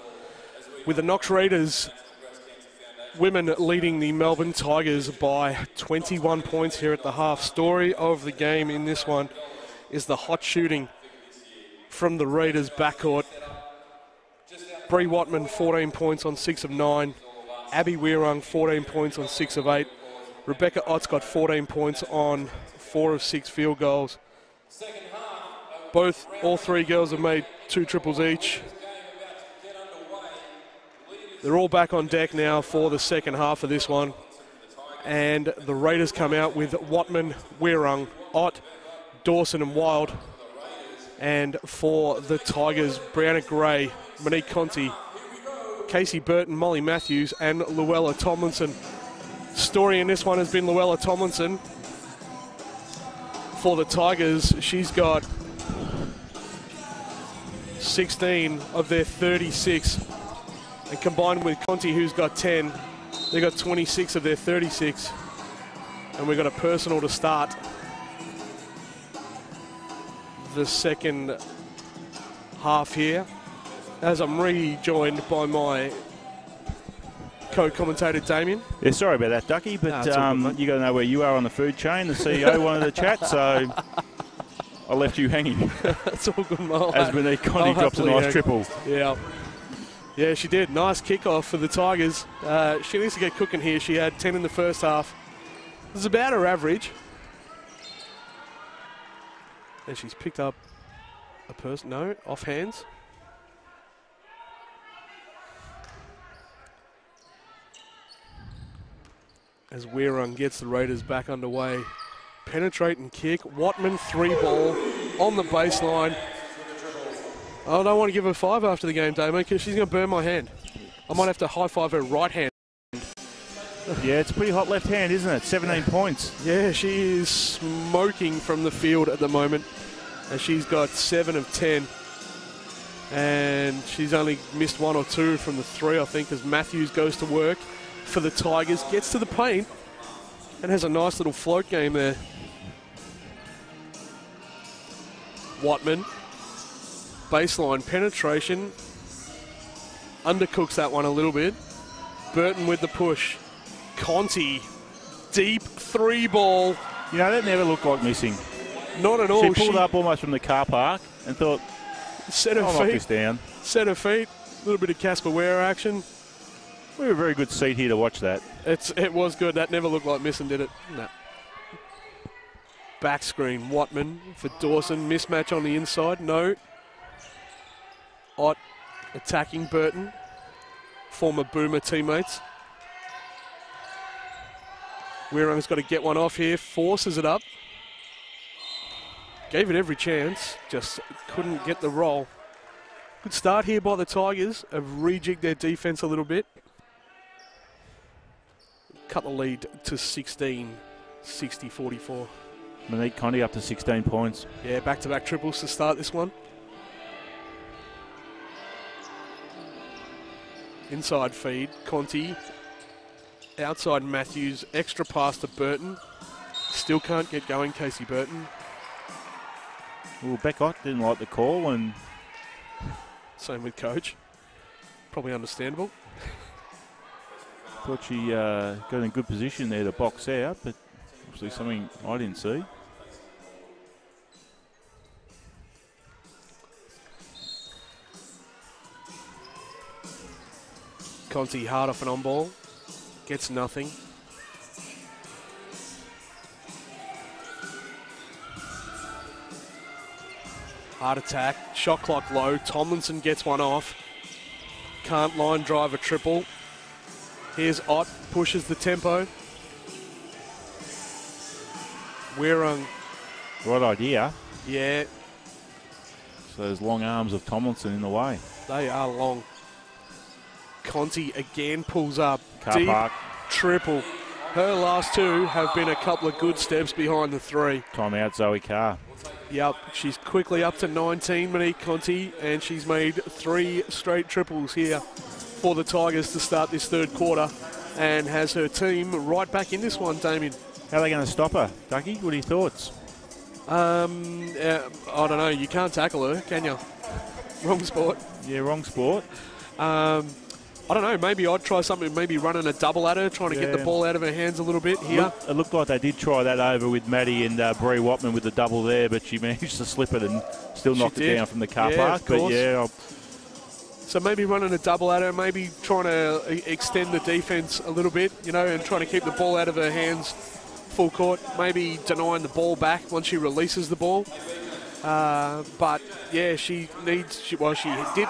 with the Knox Raiders women leading the Melbourne Tigers by 21 points here at the half. Story of the game in this one is the hot shooting from the Raiders backcourt. Bree Watman, 14 points on 6 of 9. Abby Weirung, 14 points on 6 of 8. Rebecca Ott's got 14 points on 4 of 6 field goals. All three girls have made 2 triples each. They're all back on deck now for the second half of this one. And the Raiders come out with Watman, Weirung, Ott, Dawson and Wild. And for the Tigers, Brianna Gray, Monique Conti, Casey Burton, Molly Matthews and Luella Tomlinson. Story in this one has been Luella Tomlinson. For the Tigers, she's got 16 of their 36. And combined with Conti, who's got 10, they got 26 of their 36. And we've got a personal to start the second half here, as I'm rejoined by my co-commentator Damien. Yeah, sorry about that, Ducky, but you got to know where you are on the food chain. The CEO wanted to chat, so I left you hanging. That's all good, Mo. As Monique Conti drops a nice triple. Yeah, she did. Nice kickoff for the Tigers. She needs to get cooking here. She had 10 in the first half. This is about her average. And she's picked up a person. No, off hands. As Weirung gets the Raiders back underway. Penetrate and kick. Watman, 3-ball on the baseline. I don't want to give her 5 after the game, Damon, because she's going to burn my hand. I might have to high-five her right hand. Yeah, it's a pretty hot left hand, isn't it? 17 points. Yeah, she is smoking from the field at the moment. And she's got 7 of 10. And she's only missed 1 or 2 from the 3, I think, as Matthews goes to work for the Tigers, gets to the paint, and has a nice little float game there. Watman, baseline penetration, undercooks that one a little bit. Burton with the push. Conti, deep 3-ball. You know, that never looked like missing. Not at all. She pulled up almost from the car park and thought, set her I'll knock this down. Set her feet, a little bit of Casper Ware action. We were a very good seat here to watch that. It was good. That never looked like missing, did it? No. Back screen, Watman for Dawson. Mismatch on the inside. No. Ott attacking Burton. Former Boomer teammates. Weirung's got to get one off here. Forces it up. Gave it every chance. Just couldn't get the roll. Good start here by the Tigers. Have rejigged their defense a little bit. Cut the lead to 16, 60-44. Monique Conti up to 16 points. Yeah, back-to-back triples to start this one. Inside feed, Conti. Outside Matthews, extra pass to Burton. Still can't get going, Casey Burton. Well, Beckott didn't like the call, and same with coach. Probably understandable. Thought she got in a good position there to box out, but obviously something I didn't see. Conti hard off an on-ball. Gets nothing. Hard attack. Shot clock low. Tomlinson gets one off. Can't line drive a triple. Here's Ott. Pushes the tempo. Weirung. Right idea. Yeah. So those long arms of Tomlinson in the way. They are long. Conti again pulls up. Car Deep park. Triple. Her last 2 have been a couple of good steps behind the 3. Timeout, Zoe Carr. Yep, she's quickly up to 19, Monique Conti, and she's made 3 straight triples here for the Tigers to start this third quarter, and has her team right back in this one, Damien. How are they going to stop her, Ducky? What are your thoughts? I don't know. You can't tackle her, can you? Wrong sport. Yeah, wrong sport. I don't know. Maybe I'd try something. Maybe running a double at her, trying to get the ball out of her hands a little bit here. It looked like they did try that over with Maddie and Bree Watman with the double there, but she managed to slip it and still knocked it down from the car park. But yeah. So maybe running a double at her, maybe trying to extend the defence a little bit, you know, and trying to keep the ball out of her hands full court. Maybe denying the ball back once she releases the ball. But yeah, she did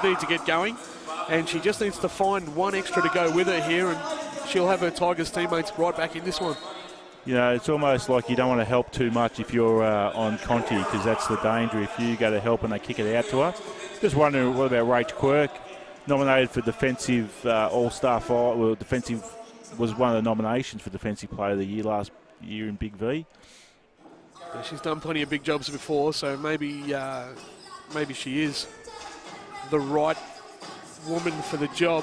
need to get going, and she just needs to find one extra to go with her here, and she'll have her Tigers teammates right back in this one. You know, it's almost like you don't want to help too much if you're on Conti, because that's the danger if you go to help and they kick it out to her. Just wondering, what about Rach Quirk? Nominated for Defensive All-Star Fight. Well, Defensive was one of the nominations for Defensive Player of the Year last year in Big V. Yeah, she's done plenty of big jobs before, so maybe she is the right woman for the job.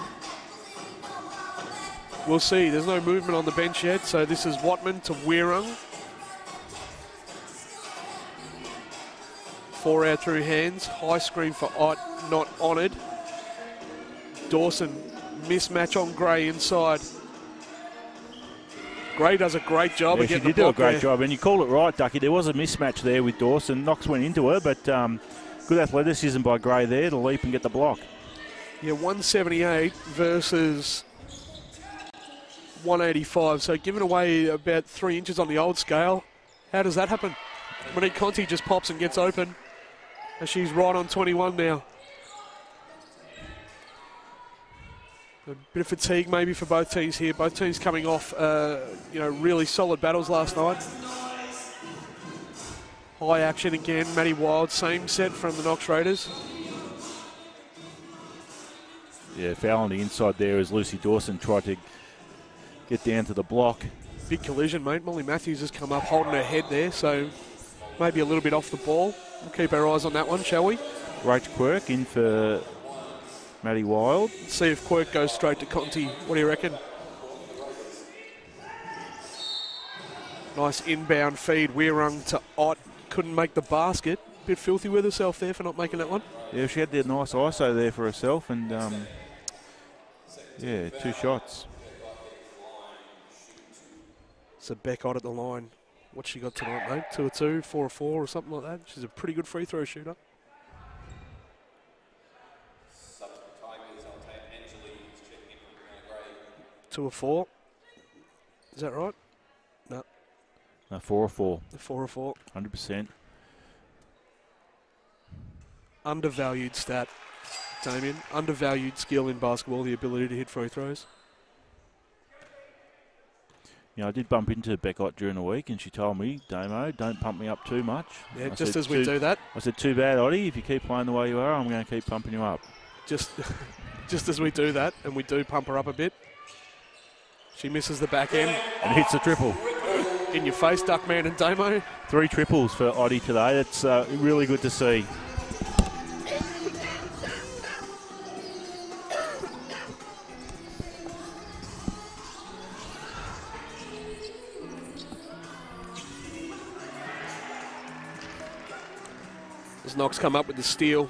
We'll see. There's no movement on the bench yet, so this is Watman to Weirung. 4 out through hands. High screen for Ott, not honoured. Dawson, mismatch on Gray inside. Gray does a great job of getting the block. She did do a great job, and you call it right, Ducky. There was a mismatch there with Dawson. Knox went into her, but good athleticism by Gray there to leap and get the block. Yeah, 178 versus 185, so giving away about 3 inches on the old scale. How does that happen? Monique Conti just pops and gets open, and she's right on 21 now. A bit of fatigue maybe for both teams here. Both teams coming off, really solid battles last night. High action again. Maddie Wild, same set from the Knox Raiders. Yeah, foul on the inside there as Lucy Dawson tried to get down to the block. Big collision, mate. Molly Matthews has come up holding her head there, so maybe a little bit off the ball. We'll keep our eyes on that one, shall we? Rach Quirk in for Maddie Wild. Let's see if Quirk goes straight to Conti. What do you reckon? Nice inbound feed. Weirung to Ott. Couldn't make the basket. Bit filthy with herself there for not making that one. Yeah, she had the nice ISO there for herself, and 2 shots. So Beck Ott at the line. What's she got tonight, mate? 2 of 2, 4 of 4 or something like that. She's a pretty good free throw shooter. 2 of 4. Is that right? No. No, 4 of 4. 4 of 4. 100%. Undervalued stat, Damien. Undervalued skill in basketball, the ability to hit free throws. You know, I did bump into Beck Ott during the week, and she told me, Damo, don't pump me up too much. Yeah, just as we do that. I said, too bad, Oddie. If you keep playing the way you are, I'm going to keep pumping you up. Just as we do that, and we do pump her up a bit. She misses the back end. And hits a triple. In your face, Duckman and Damo. 3 triples for Oddie today. That's really good to see. As Knox come up with the steal.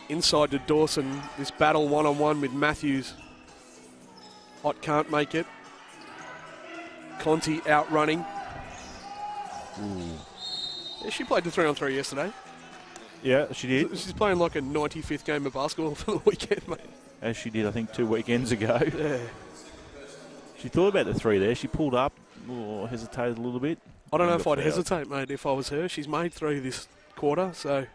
Inside to Dawson. This battle one-on-one with Matthews. Ott can't make it. Conti outrunning. Yeah, she played the 3-on-3 yesterday. Yeah, she did. She's playing like a 95th game of basketball for the weekend, mate. As she did, I think, 2 weekends ago. Yeah. She thought about the 3 there. She pulled up, hesitated a little bit. I don't know if I'd hesitate, mate, if I was her. She's made 3 this quarter, so...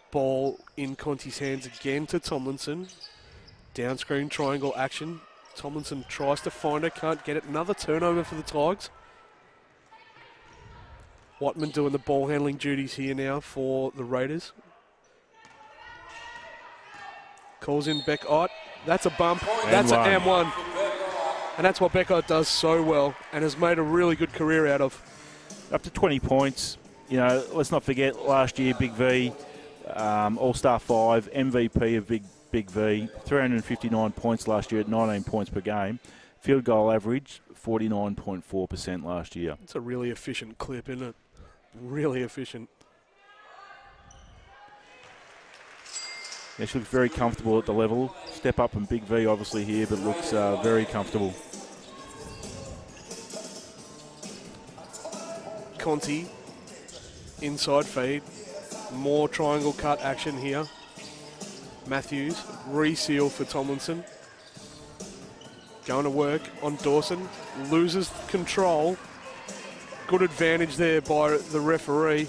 Ball in Conti's hands again to Tomlinson. Down screen triangle action. Tomlinson tries to find her, can't get it. Another turnover for the Tigers. Watman doing the ball handling duties here now for the Raiders. Calls in Beck Ott. That's a bump. That's an M1. And that's what Beck Ott does so well and has made a really good career out of. Up to 20 points. You know, let's not forget last year, Big V, All-Star 5, MVP of Big V, 359 points last year at 19 points per game. Field goal average, 49.4% last year. It's a really efficient clip, isn't it? Really efficient. Yeah, she looks very comfortable at the level. Step up and big V obviously here, but looks very comfortable. Conti, inside feed. More triangle cut action here. Matthews, reseal for Tomlinson. Going to work on Dawson. Loses control. Good advantage there by the referee.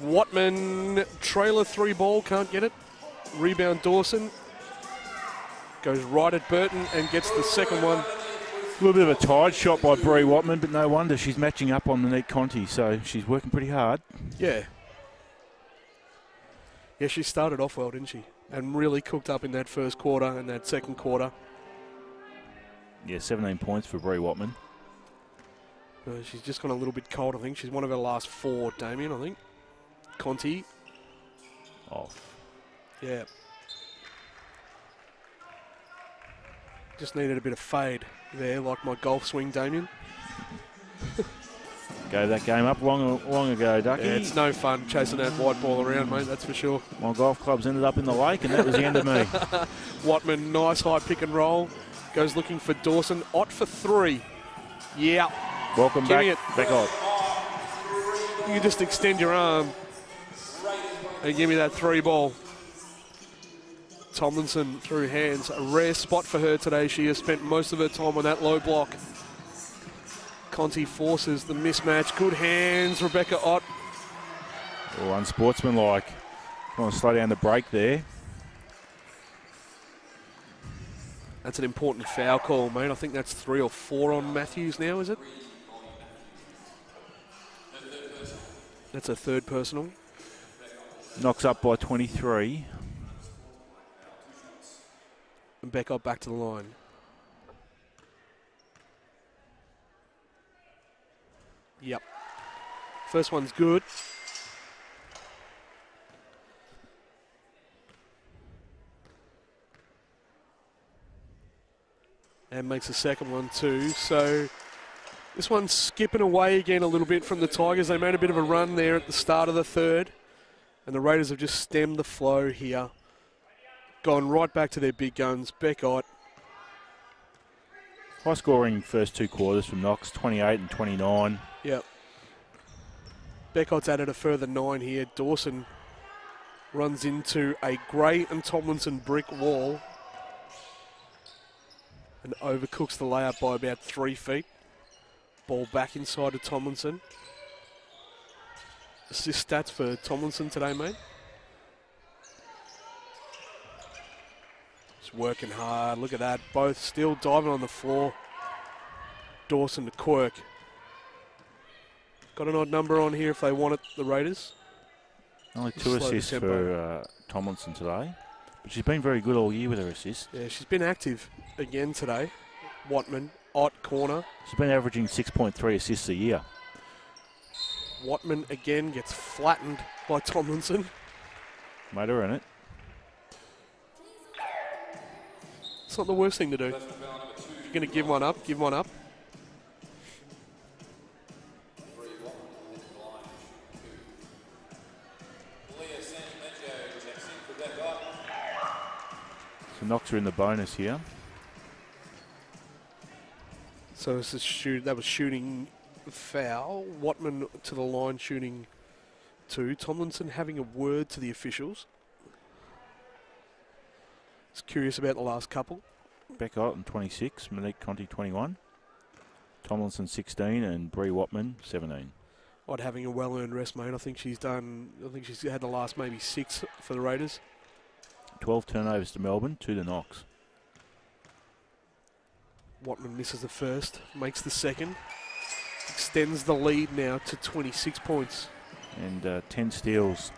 Watman, trailer 3 ball, can't get it. Rebound Dawson. Goes right at Burton and gets the second one. A little bit of a tired shot by Bree Watman, but no wonder she's matching up on Monique Conti, so she's working pretty hard. Yeah. Yeah, she started off well, didn't she? And really cooked up in that first quarter and that second quarter. Yeah, 17 points for Bree Watman. She's just gone a little bit cold, I think. She's one of her last 4, Damien, I think. Conti. Off. Yeah. Just needed a bit of fade there, like my golf swing, Damien. Gave that game up long ago, Ducky. Yeah, it's no fun chasing that white ball around, mate, that's for sure. My golf clubs ended up in the lake, and that was the end of me. Watman, nice high pick and roll. Goes looking for Dawson. Ott for 3. Yeah. Welcome back. Back on. You can just extend your arm and give me that 3 ball. Tomlinson through hands. A rare spot for her today. She has spent most of her time on that low block. Conti forces the mismatch. Good hands, Rebecca Ott. Oh, unsportsmanlike. Trying to slow down the break there. That's an important foul call, mate. I think that's 3 or 4 on Matthews now, is it? That's a third personal. Knocks up by 23. And Beck up back to the line. Yep. First one's good. And makes the second one too. So this one's skipping away again a little bit from the Tigers. They made a bit of a run there at the start of the third. And the Raiders have just stemmed the flow here. Gone right back to their big guns. Beck Ott. High scoring first 2 quarters from Knox, 28 and 29. Yep. Beck Ott's added a further 9 here. Dawson runs into a Gray and Tomlinson brick wall. And overcooks the layup by about 3 feet. Ball back inside to Tomlinson. Assist stats for Tomlinson today, mate. Just working hard. Look at that. Both still diving on the floor. Dawson to Quirk. Got an odd number on here if they want it, the Raiders. Only 2 assists for Tomlinson today. But she's been very good all year with her assists. Yeah, she's been active again today. Watman, Ott, corner. She's been averaging 6.3 assists a year. Watman again gets flattened by Tomlinson. Made her in it. It's not the worst thing to do. If you're going to give one up, give one up. So Knox are in the bonus here. So this is that was shooting foul. Watman to the line shooting 2. Tomlinson having a word to the officials. Just curious about the last couple. Beck Ott 26, Monique Conti 21. Tomlinson 16 and Bree Watman 17. Ott having a well-earned rest, mate. I think she's had the last maybe 6 for the Raiders. 12 turnovers to Melbourne, 2 to Knox. Watman misses the first, makes the second. Extends the lead now to 26 points. And 10 steals,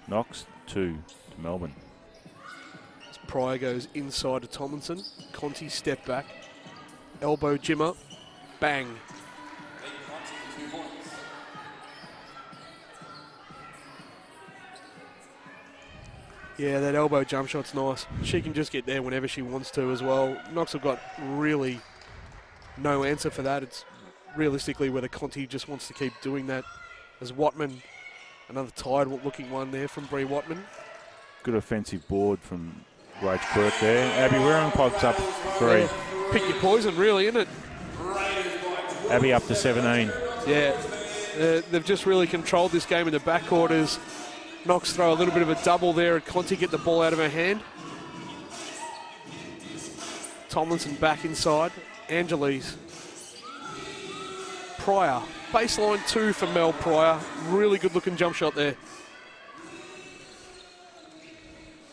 Knox, 2 to Melbourne. As Pryor goes inside to Tomlinson. Conti step back. Elbow jimmer. Bang. Yeah, that elbow jump shot's nice. She can just get there whenever she wants to as well. Knox have got really no answer for that. It's realistically whether Conti just wants to keep doing that. As Watman, another tired-looking one there from Bree Watman. Good offensive board from Rach Quirk there. Abby Wirrong pops up 3. Yeah, pick your poison, really, isn't it? Abby up to 17. Yeah, they've just really controlled this game in the backquarters. Knox throw a little bit of a double there, and Conti get the ball out of her hand. Tomlinson back inside. Angeles. Pryor. Baseline 2 for Mel Pryor. Really good looking jump shot there.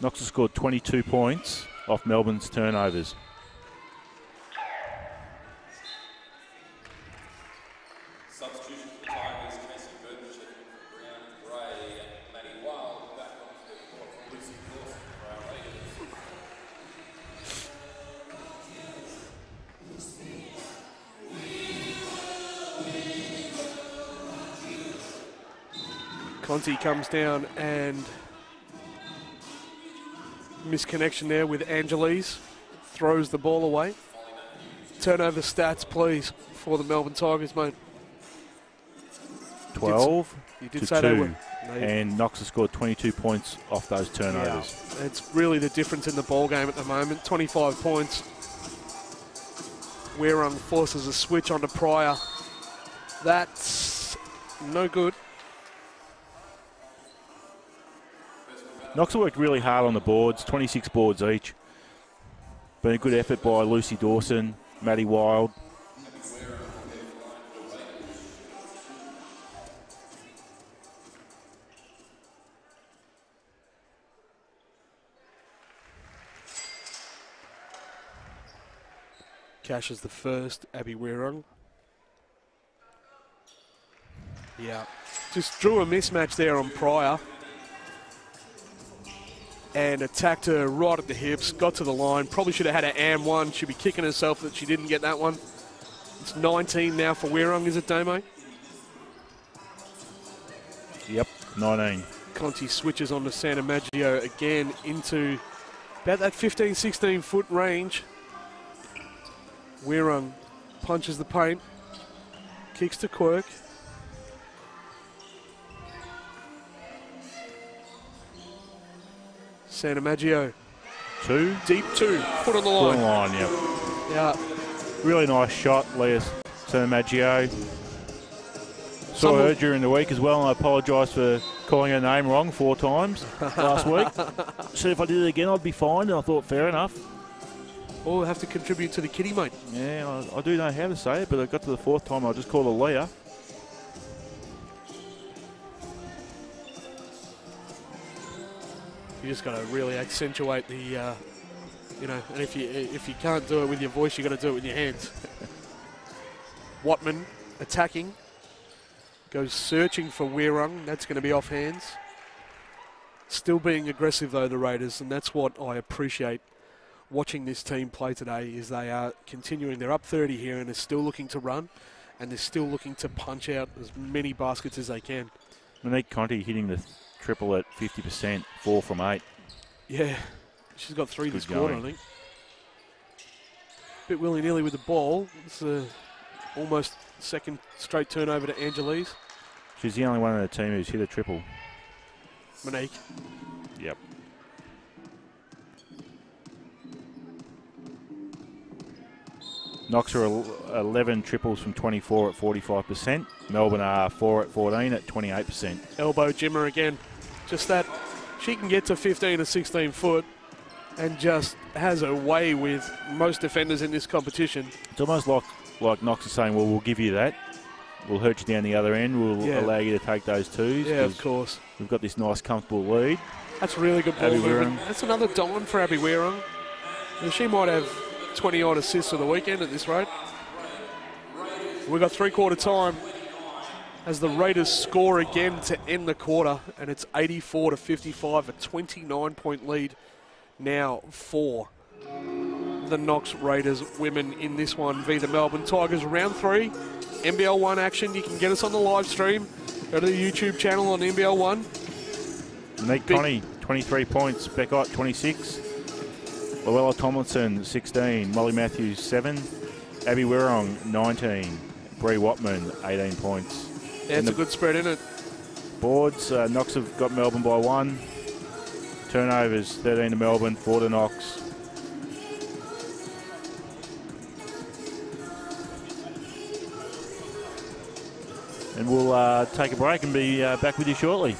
Knox has scored 22 points off Melbourne's turnovers. Substitution for the Tigers, Casey Burton checking for Brown, Gray, and Matty Wild back onto the court for Lucy Dawson for our Raiders. Conti comes down and misconnection there with Angeles. Throws the ball away. Turnover stats, please, for the Melbourne Tigers, mate. 12 You did to say 2. they were. And Knox has scored 22 points off those turnovers. Yeah, it's really the difference in the ball game at the moment. 25 points. Wirrong forces a switch onto Pryor. That's no good. Knox worked really hard on the boards, 26 boards each. Been a good effort by Lucy Dawson, Maddie Wild. Cash is the first, Abby Wirrong. Yeah, just drew a mismatch there on Pryor. And attacked her right at the hips, got to the line. Probably should have had an AM1. She'd be kicking herself that she didn't get that one. It's 19 now for Wirrong, is it, Damo? Yep, 19. Conti switches on to Santa Maggio again into about that 15, 16 foot range. Wirrong punches the paint, kicks to Quirk. Santa Maggio. 2. Deep 2. Foot on the Foot line. on the line, yep. Yeah. Really nice shot, Leah Santa Maggio. Saw her during the week as well, and I apologise for calling her name wrong 4 times last week. Said if I did it again, I'd be fined, and I thought, fair enough. All have to contribute to the kitty, mate. Yeah, I do know how to say it, but I got to the 4th time, I just called her Leah. You just got to really accentuate the, you know, and if you can't do it with your voice, you got to do it with your hands. Watman attacking, goes searching for Wirrong. That's going to be off hands. Still being aggressive though, the Raiders, and that's what I appreciate watching this team play today. Is they are continuing. They're up 30 here, and they're still looking to run, and they're still looking to punch out as many baskets as they can. Monique Conti hitting the triple at 50%, 4 from 8. Yeah, she's got 3 this Good quarter, going. I think. Bit willy-nilly with the ball. It's almost second straight turnover to Angeles. She's the only one on the team who's hit a triple. Monique. Yep. Knox are 11 triples from 24 at 45%. Melbourne are 4 at 14 at 28%. Elbow Jimmer again. Just that she can get to 15 or 16 foot and just has a way with most defenders in this competition. It's almost like Knox is saying, well, we'll give you that. We'll hurt you down the other end. We'll allow you to take those twos. Yeah, of course. We've got this nice, comfortable lead. That's really good ball Abby movement. Wirrong. That's another dime for Abby Wirrong. She might have 20-odd assists for the weekend at this rate. We've got 3-quarter time as the Raiders score again to end the quarter, and it's 84-55, a 29-point lead now for the Knox Raiders women in this one via the Melbourne Tigers. Round 3, NBL1 action. You can get us on the live stream. Go to the YouTube channel on NBL1. Monique Conti, 23 points. Beckott, 26. Luella Tomlinson, 16. Molly Matthews, 7. Abby Wirrong, 19. Bree Watman, 18 points. Yeah, it's a good spread, isn't it? Boards, Knox have got Melbourne by 1. Turnovers, 13 to Melbourne, 4 to Knox. And we'll take a break and be back with you shortly.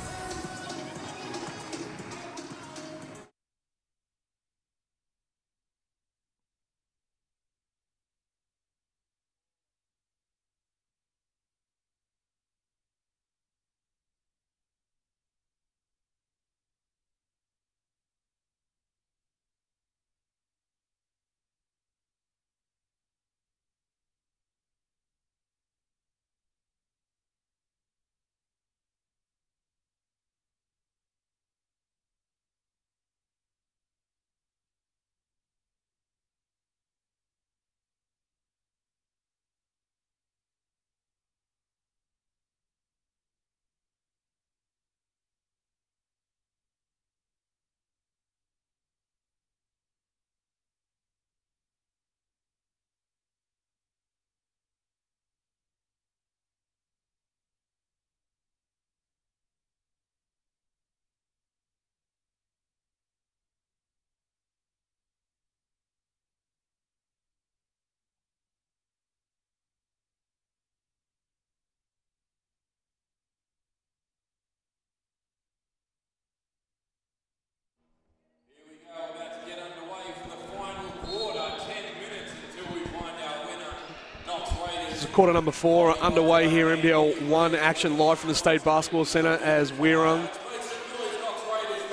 Quarter number 4 underway here, NBL1 action live from the State Basketball Centre as Wirrong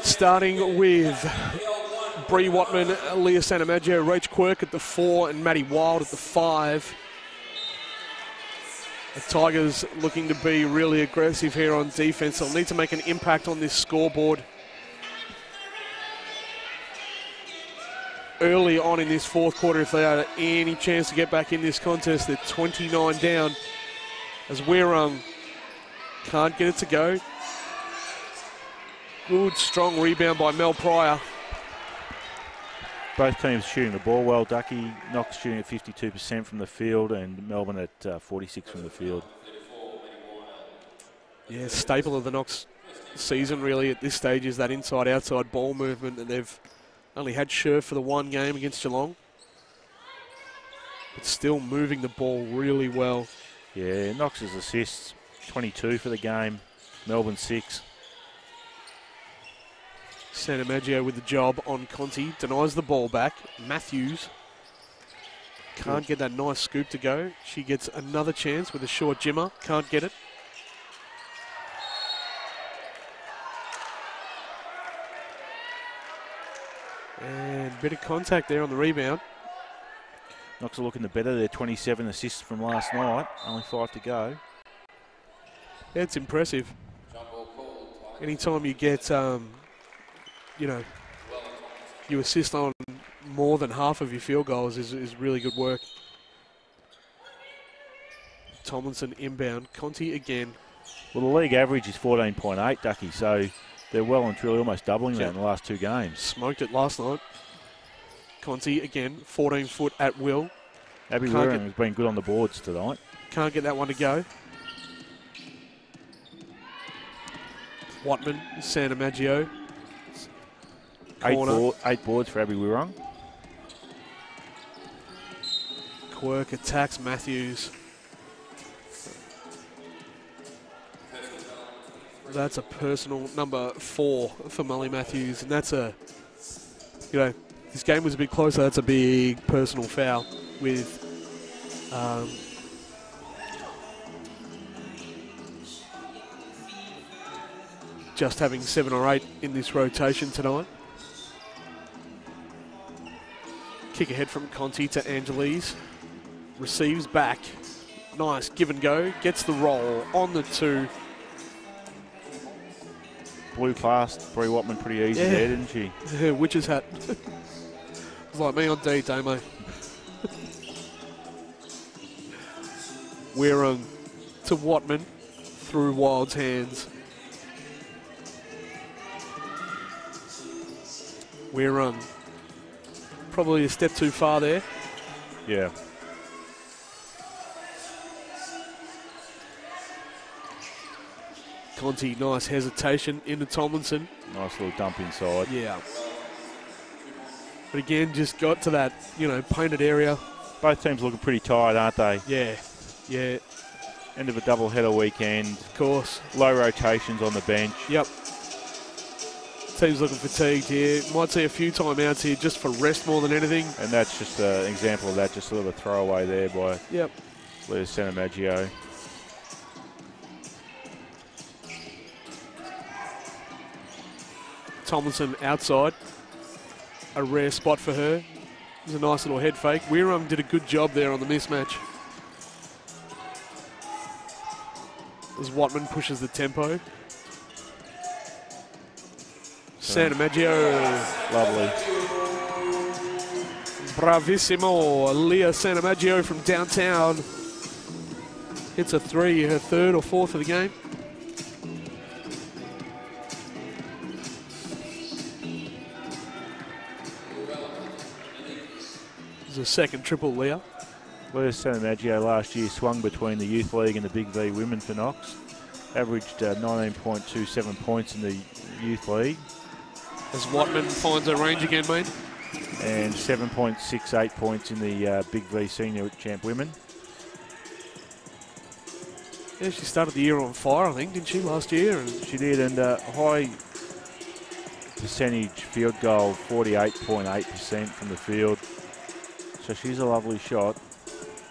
starting with Bree Watman, Leah Santamaggio, Rach Quirk at the 4 and Maddie Wild at the 5. The Tigers looking to be really aggressive here on defence. They'll need to make an impact on this scoreboard early on in this fourth quarter if they are any chance to get back in this contest. They're 29 down as Wirrong can't get it to go. Good strong rebound by Mel Pryor. Both teams shooting the ball well. Ducky, Knox shooting at 52% from the field and Melbourne at 46% from the field. Yeah, staple of the Knox season really at this stage is that inside-outside ball movement, and they've only had Scherf for the one game against Geelong, but still moving the ball really well. Yeah, Knox's assists, 22 for the game, Melbourne 6. Santamaggio with the job on Conti, denies the ball back. Matthews can't get that nice scoop to go. She gets another chance with a short jimmer, can't get it. And a bit of contact there on the rebound. Knox are looking the better. They're 27 assists from last night. Only 5 to go. Yeah, it's impressive. Anytime you get, you assist on more than half of your field goals is really good work. Tomlinson inbound. Conti again. Well, the league average is 14.8, Ducky, so they're well and truly almost doubling that in the last 2 games. Smoked it last night. Conti again, 14 foot at will. Abby Wirrong has been good on the boards tonight. Can't get that one to go. Watman, Santamaggio. 8 boards for Abby Wirrong. Quirk attacks Matthews. That's a personal number 4 for Molly Matthews, and that's a, this game was a bit closer. That's a big personal foul with just having 7 or 8 in this rotation tonight. Kick ahead from Conti to Angeles. Receives back. Nice give and go. Gets the roll on the 2. Blew past Bree Watman pretty easy there, didn't she? Yeah, witch's hat. It was like me on D, Damo. Wirrong to Watman through Wild's hands. Wirrong probably a step too far there. Yeah. Conti, nice hesitation into Tomlinson. Nice little dump inside. Yeah. But again, just got to that, painted area. Both teams looking pretty tired, aren't they? Yeah. End of a double-header weekend. Of course. Low rotations on the bench. Yep. Team's looking fatigued here. Might see a few timeouts here just for rest more than anything. And that's just an example of that, just sort of a throwaway there by Leo Sanamaggio. Tomlinson outside. A rare spot for her. It was a nice little head fake. Wirung did a good job there on the mismatch. As Watman pushes the tempo. Sanamaggio. Lovely. Bravissimo. Leah Sanamaggio from downtown. Hits a three, her third or fourth of the game. There's a second triple, Leah. Leah Sanamaggio last year swung between the Youth League and the Big V Women for Knox. Averaged 19.27 points in the Youth League. As Watman finds her range again, mate. And 7.68 points in the Big V Senior Champ Women. Yeah, she started the year on fire, I think, didn't she, last year? And she did, and high percentage field goal, 48.8% from the field. So she's a lovely shot.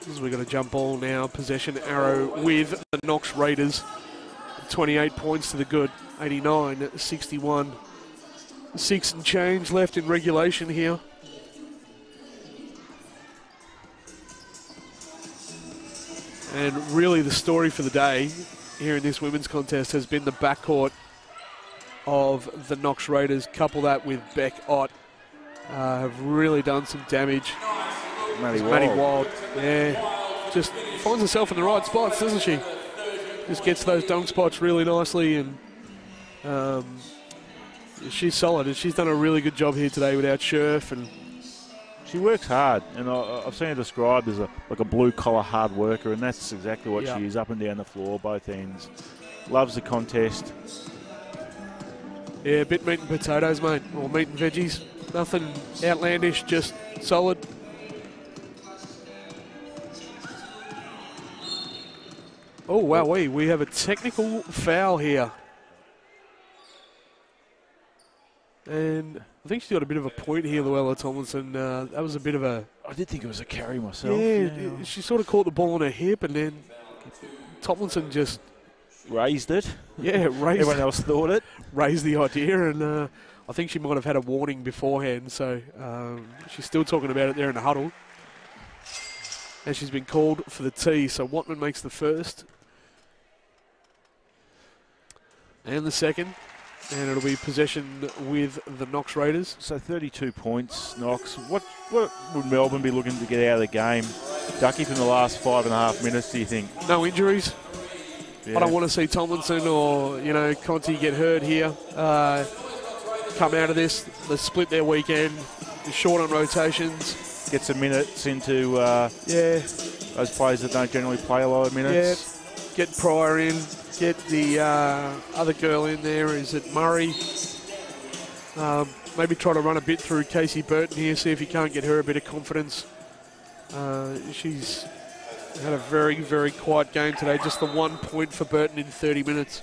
As we've got a jump ball now, possession arrow with the Knox Raiders. 28 points to the good, 89-61. 6 and change left in regulation here. And really the story for the day here in this women's contest has been the backcourt of the Knox Raiders. Couple that with Beck Ott. Have really done some damage. Maddie Wild. Yeah, just finds herself in the right spots, doesn't she? Just gets those dunk spots really nicely, and she's solid. And she's done a really good job here today without Scherf, and she works hard. And I've seen her described as like a blue-collar hard worker, and that's exactly what she is, up and down the floor, both ends. Loves the contest. Yeah, a bit meat and potatoes, mate, or meat and veggies. Nothing outlandish, just solid. Oh, wow, we have a technical foul here. And I think she's got a bit of a point here, Luella Tomlinson. That was a bit of a... I did think it was a carry myself. Yeah, she sort of caught the ball on her hip, and then Tomlinson just... raised it. Yeah, raised... Everyone else thought it. Raised the idea, and I think she might have had a warning beforehand, so she's still talking about it there in the huddle. And she's been called for the tee, so Watman makes the first. And the second. And it'll be possession with the Knox Raiders. So 32 points, Knox. What would Melbourne be looking to get out of the game? Ducky, from the last 5.5 minutes, do you think? No injuries. Yeah. I don't want to see Tomlinson or, Conti get hurt here. Come out of this. Let's split their weekend. They're short on rotations. Get some minutes into those players that don't generally play a lot of minutes. Yeah. Get Pryor in. Get the other girl in there. Is it Murray? Maybe try to run a bit through Casey Burton here, see if you can't get her a bit of confidence. She's had a very, very quiet game today. Just the 1 point for Burton in 30 minutes.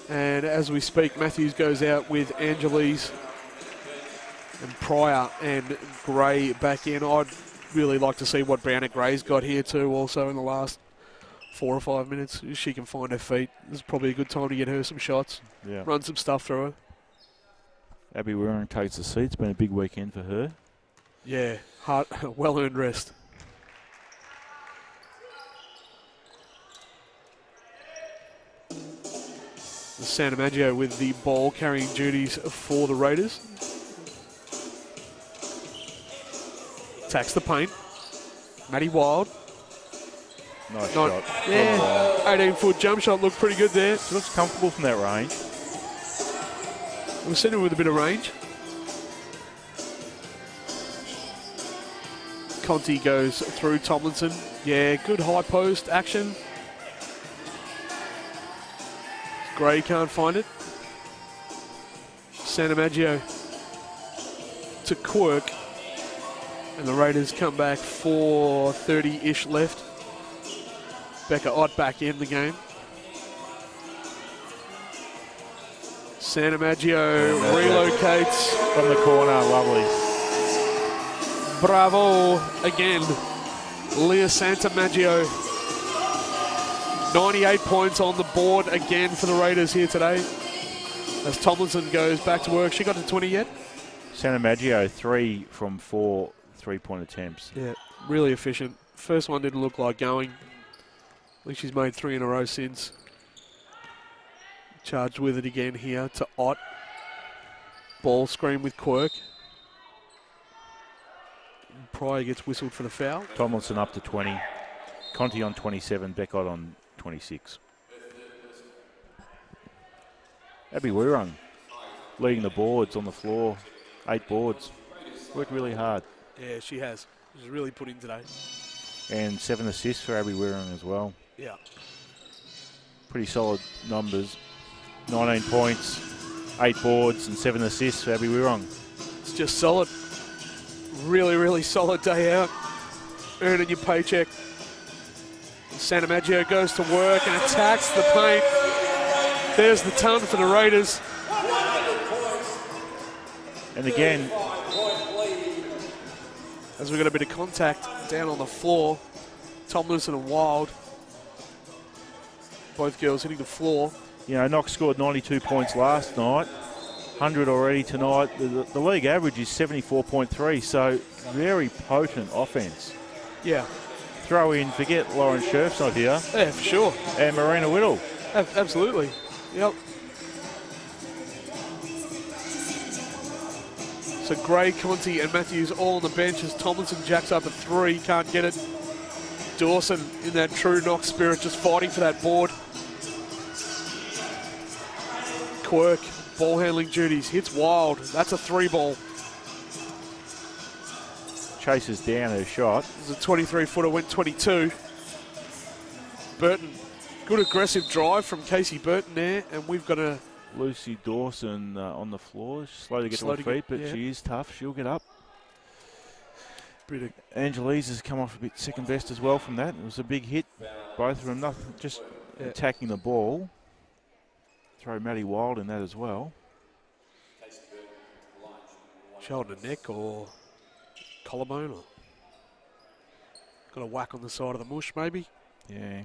And as we speak, Matthews goes out with Angeles and Pryor and Gray back in. I'd really like to see what Brown and Gray's got here too also in the last 4 or 5 minutes. If she can find her feet, this is probably a good time to get her some shots. Yeah. Run some stuff through her. Abby Wirung takes the seat. It's been a big weekend for her. Yeah, well-earned rest. Sanamaggio with the ball carrying duties for the Raiders. Attacks the paint. Maddie Wild. Nice shot. Yeah, 18-foot jump shot looked pretty good there. She looks comfortable from that range. We'll send her with a bit of range. Conti goes through Tomlinson. Yeah, good high post action. Gray can't find it. Santamaggio to Quirk. And the Raiders come back 4:30-ish left. Becca Ott back in the game. Santamaggio relocates. From the corner, lovely. Bravo again. Leah Santamaggio. 98 points on the board again for the Raiders here today. As Tomlinson goes back to work. She got to 20 yet? Santamaggio, 3 from 4 3-point attempts. Yeah, really efficient. First one didn't look like going. I think she's made 3 in a row since. Charged with it again here to Ott. Ball screen with Quirk. Pryor gets whistled for the foul. Tomlinson up to 20. Conti on 27. Beckott on 26. Abby Wirrung leading the boards on the floor. 8 boards. Worked really hard. Yeah, she has. She's really put in today. And 7 assists for Abby Wirrung as well. Yeah. Pretty solid numbers. 19 points, 8 boards and 7 assists for Abby Wirrung. It's just solid. Really, really solid day out. Earning your paycheck. Santamaggio goes to work and attacks the paint. There's the ton for the Raiders. And again, as we got a bit of contact down on the floor, Tomlinson and Wild, both girls hitting the floor. you know, Knox scored 92 points last night, 100 already tonight. The league average is 74.3, so very potent offense. Yeah. Throw in, forget Lauren Scherf's not here. Yeah, for sure. And Marina Whittle. Absolutely. Yep. So Gray, Conti and Matthews all on the bench as Tomlinson jacks up at 3, can't get it. Dawson in that true Knox spirit just fighting for that board. Quirk, ball handling duties, hits Wild. That's a 3-ball. Chases down her shot. It was a 23-footer, went 22. Burton, good aggressive drive from Casey Burton there, and we've got a... Lucy Dawson on the floor. She's slow to get to her feet, but she is tough. She'll get up. Angelise has come off a bit second best as well from that. It was a big hit. Both of them, nothing, just attacking the ball. Throw Maddie Wild in that as well. Shoulder, neck, or collarbone, or got a whack on the side of the mush, maybe. Yeah.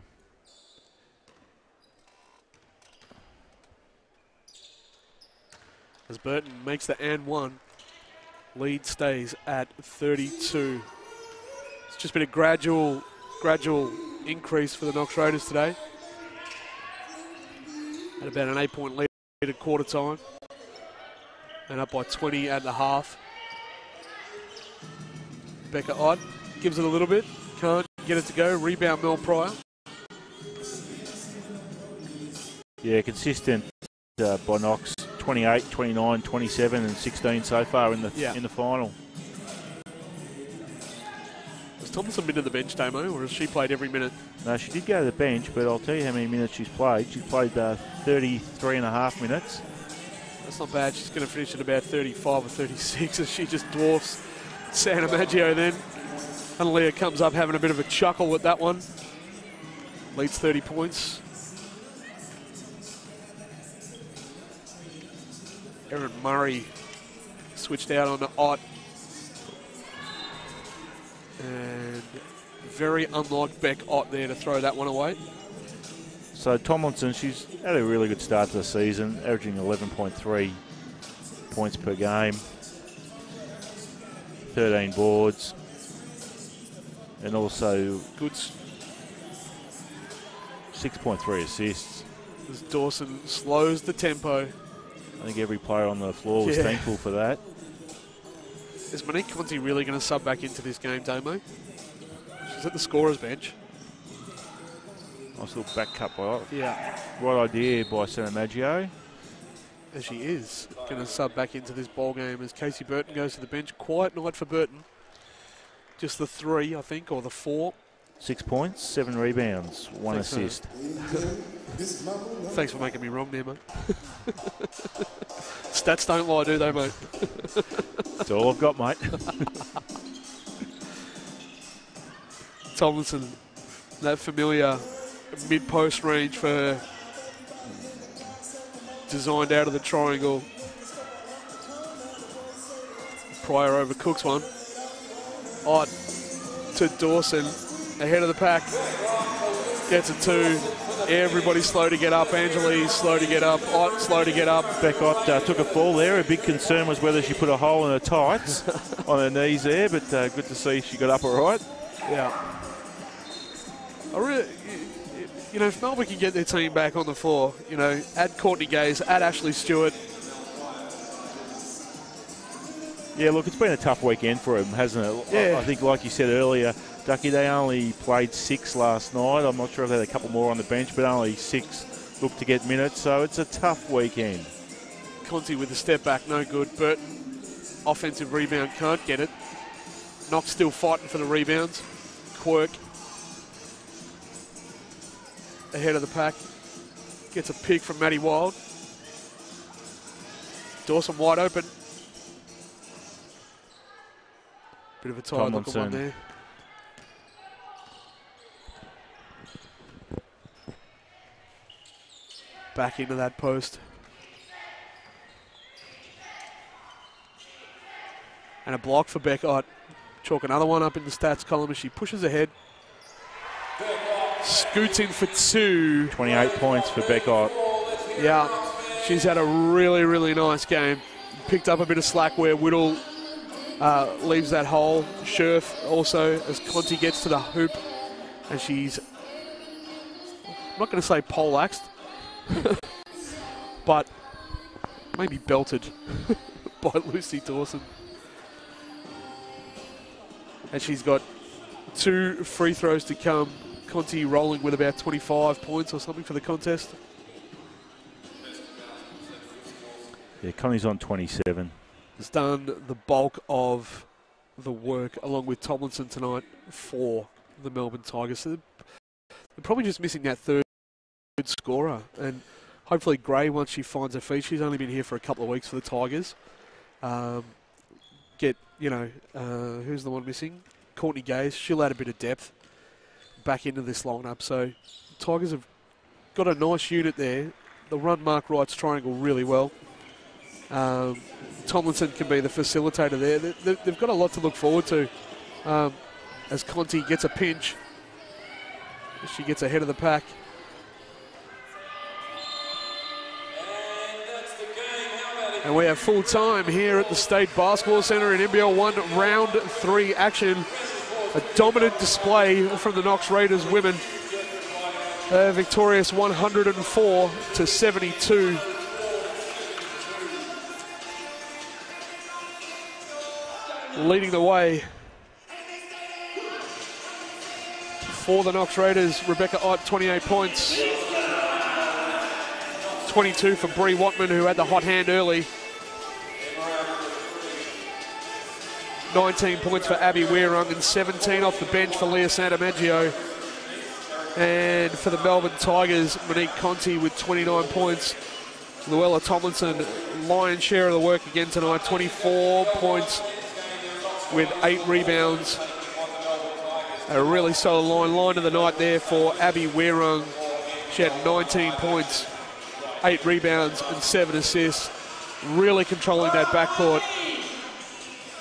As Burton makes the and 1, lead stays at 32. It's just been a gradual increase for the Knox Raiders today. At about an 8-point lead at quarter time. And up by 20 at the half. Becca Ott gives it a little bit. Can't get it to go. Rebound Mel Pryor. Yeah, consistent by Knox. 28, 29, 27 and 16 so far in the final. Has Thompson been to the bench, Damo, or has she played every minute? No, she did go to the bench, but I'll tell you how many minutes she's played. She's played 33 and a half minutes. That's not bad. She's going to finish at about 35 or 36 as she just dwarfs Santamaggio then. And Leah comes up having a bit of a chuckle with that one. Leads 30 points. Erin Murray switched out on the Ott. And very unlike Beck Ott there to throw that one away. So Tomlinson, she's had a really good start to the season, averaging 11.3 points per game, 13 boards, and also good 6.3 assists. As Dawson slows the tempo. I think every player on the floor was thankful for that. Is Monique Conti really going to sub back into this game, Damo? She's at the scorer's bench. Nice little back cut by Yeah. right idea by Santamaggio. As she is going to sub back into this ball game as Casey Burton goes to the bench. Quiet night for Burton. Just the 3, I think, or the 4. 6 points, 7 rebounds, 1 assist. Thanks for making me wrong there, mate. Stats don't lie, do they, mate? That's all I've got, mate. Tomlinson, that familiar mid-post range for her. Designed out of the triangle. Pryor over Cooks one. Ott to Dawson, ahead of the pack. Gets a 2. Everybody's slow to get up. Angeli's slow to get up. Ott slow to get up. Beck Ott took a fall there. A big concern was whether she put a hole in her tights on her knees there, but good to see she got up all right. Yeah. You know, if Melbourne can get their team back on the floor, you know, add Courtney Gaze, add Ashley Stewart. Yeah, look, it's been a tough weekend for them, hasn't it? Yeah. I think, like you said earlier, Ducky, they only played 6 last night. I'm not sure if they had a couple more on the bench, but only 6 looked to get minutes, so it's a tough weekend. Conti with the step back, no good. Burton, offensive rebound, can't get it. Knox still fighting for the rebounds. Quirk, ahead of the pack, gets a pick from Maddie Wild. Dawson wide open. Bit of a tired look at one there. Back into that post. And a block for Beck Ott. Chalk another one up in the stats column as she pushes ahead. Scoots in for 2. 28 points for Beck Ott. Yeah, she's had a really, really nice game. Picked up a bit of slack where Whittle leaves that hole. Scherf also as Conti gets to the hoop. And she's, I'm not going to say poleaxed, but maybe belted by Lucy Dawson. And she's got 2 free throws to come. Conti rolling with about 25 points or something for the contest. Yeah, Connie's on 27. Has done the bulk of the work along with Tomlinson tonight for the Melbourne Tigers. So they're probably just missing that third scorer. And hopefully Gray, once she finds her feet, she's only been here for a couple of weeks for the Tigers. Who's the one missing? Courtney Gaze. She'll add a bit of depth back into this lineup. So Tigers have got a nice unit there. The run Mark Wright's triangle really well. Tomlinson can be the facilitator there. They've got a lot to look forward to as Conti gets a pinch. She gets ahead of the pack. And we have full time here at the State Basketball Centre in NBL1 Round 3 action. A dominant display from the Knox Raiders women. Victorious 104-72. Leading the way for the Knox Raiders, Rebecca Ott, 28 points. 22 for Bree Watman, who had the hot hand early. 19 points for Abby Weirung and 17 off the bench for Leah Santamaggio. And for the Melbourne Tigers, Monique Conti with 29 points. Luella Tomlinson, lion's share of the work again tonight, 24 points with 8 rebounds. A really solid line of the night there for Abby Weirung. She had 19 points, 8 rebounds and 7 assists. Really controlling that backcourt.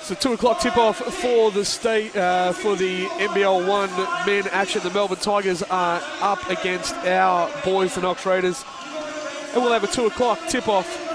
So 2 o'clock tip-off for the state for the NBL1 men action. The Melbourne Tigers are up against our boys, the Knox Raiders. And we'll have a 2 o'clock tip-off